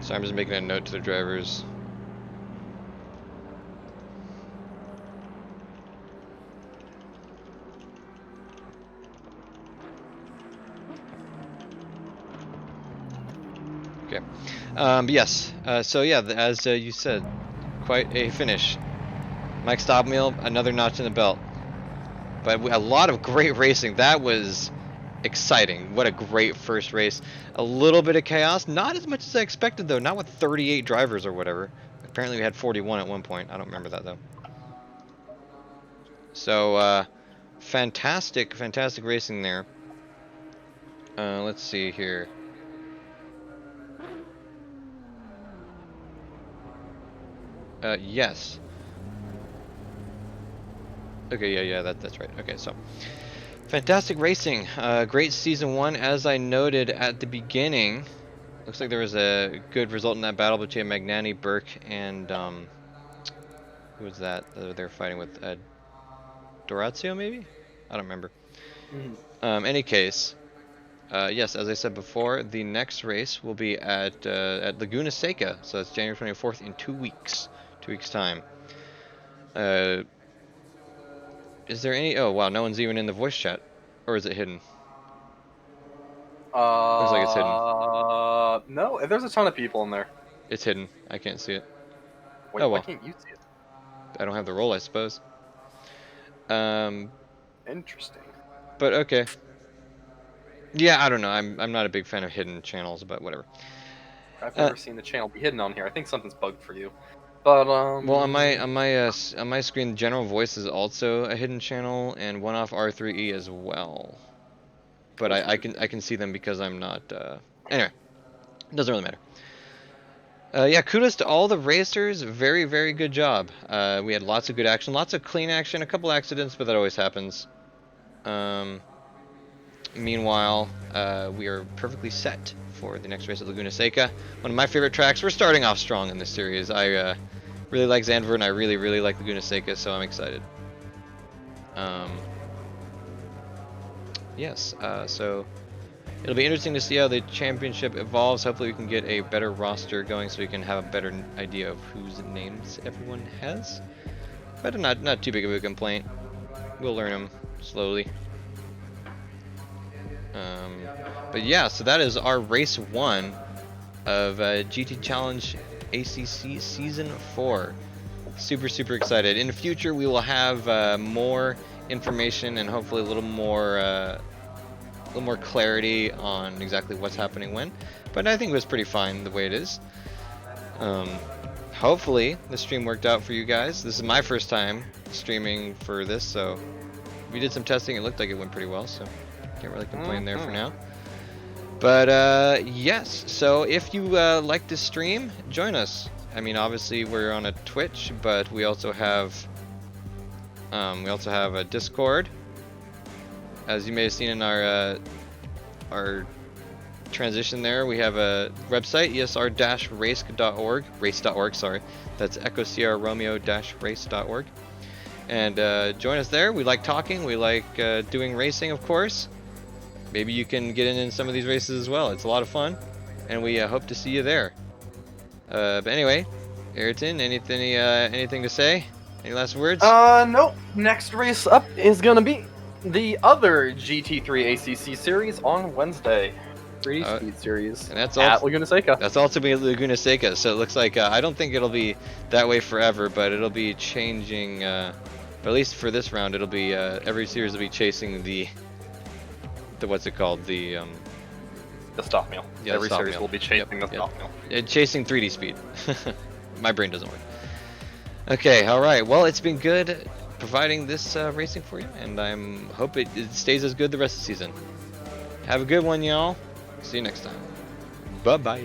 So I'm just making a note to the drivers. Okay. Yes. So yeah, as you said, quite a finish. Mike Stoffmill, another notch in the belt. But a lot of great racing. That was exciting. What a great first race. A little bit of chaos. Not as much as I expected, though. Not with 38 drivers or whatever. Apparently we had 41 at one point. I don't remember that, though. So, fantastic racing there. Let's see here. Yes. Okay, yeah, that's right. Okay, so fantastic racing. Great season 1, as I noted at the beginning. Looks like there was a good result in that battle between Magnani, Burke, and who was that? They were fighting with Dorazio, maybe? I don't remember. Any case, yes, as I said before, the next race will be at Laguna Seca, so that's January 24th in 2 weeks. 2 weeks time. Is there any? Oh wow, no one's even in the voice chat, or is it hidden? Looks like it's hidden. No, there's a ton of people in there. It's hidden. I can't see it. Wait, Oh why well, can't you see it? I don't have the role, I suppose. Um, Interesting. but okay. Yeah, I don't know. I'm not a big fan of hidden channels, but whatever. I've never seen the channel be hidden on here. I think something's bugged for you. But Well, on my screen, general voice is also a hidden channel, and one off R3E as well. But That's I weird. I can see them because I'm not. Anyway, it doesn't really matter. Yeah, kudos to all the racers. Very, very good job. We had lots of good action, lots of clean action, a couple accidents, but that always happens. Meanwhile, we are perfectly set for the next race at Laguna Seca. One of my favorite tracks. We're starting off strong in this series. I really like Zandvoort, and I really, really like Laguna Seca, so I'm excited. Yes, so it'll be interesting to see how the championship evolves. Hopefully we can get a better roster going so we can have a better idea of whose names everyone has. But not too big of a complaint. We'll learn them slowly. But yeah, so that is our race 1 of GT Challenge ACC Season 4. Super, super excited. In the future, we will have more information and hopefully a little more clarity on exactly what's happening when. But I think it was pretty fine the way it is. Hopefully, the stream worked out for you guys. This is my first time streaming for this, so we did some testing. It looked like it went pretty well, so can't really complain there for now. But yes, so if you like this stream, join us. I mean, obviously we're on a Twitch, but we also have a Discord. As you may have seen in our transition there, we have a website, esr-race.org, race.org, sorry. That's Echo Sierra Romeo-race.org. And join us there. We like talking. We like doing racing, of course. Maybe you can get in some of these races as well. It's a lot of fun, and we hope to see you there. But anyway, Ayrton, anything to say? Any last words? Nope. Next race up is gonna be the other GT3 ACC series on Wednesday. 3D Speed Series. And that's at Laguna Seca. That's also be at Laguna Seca. So it looks like I don't think it'll be that way forever, but it'll be changing. But at least for this round, it'll be every series will be chasing the what's it called, the stop meal. Yeah, every series will be chasing the stop meal. Chasing 3D speed. My brain doesn't work. Okay, all right. Well, it's been good providing this racing for you, and I hope it stays as good the rest of the season. Have a good one, y'all. See you next time. Bye bye.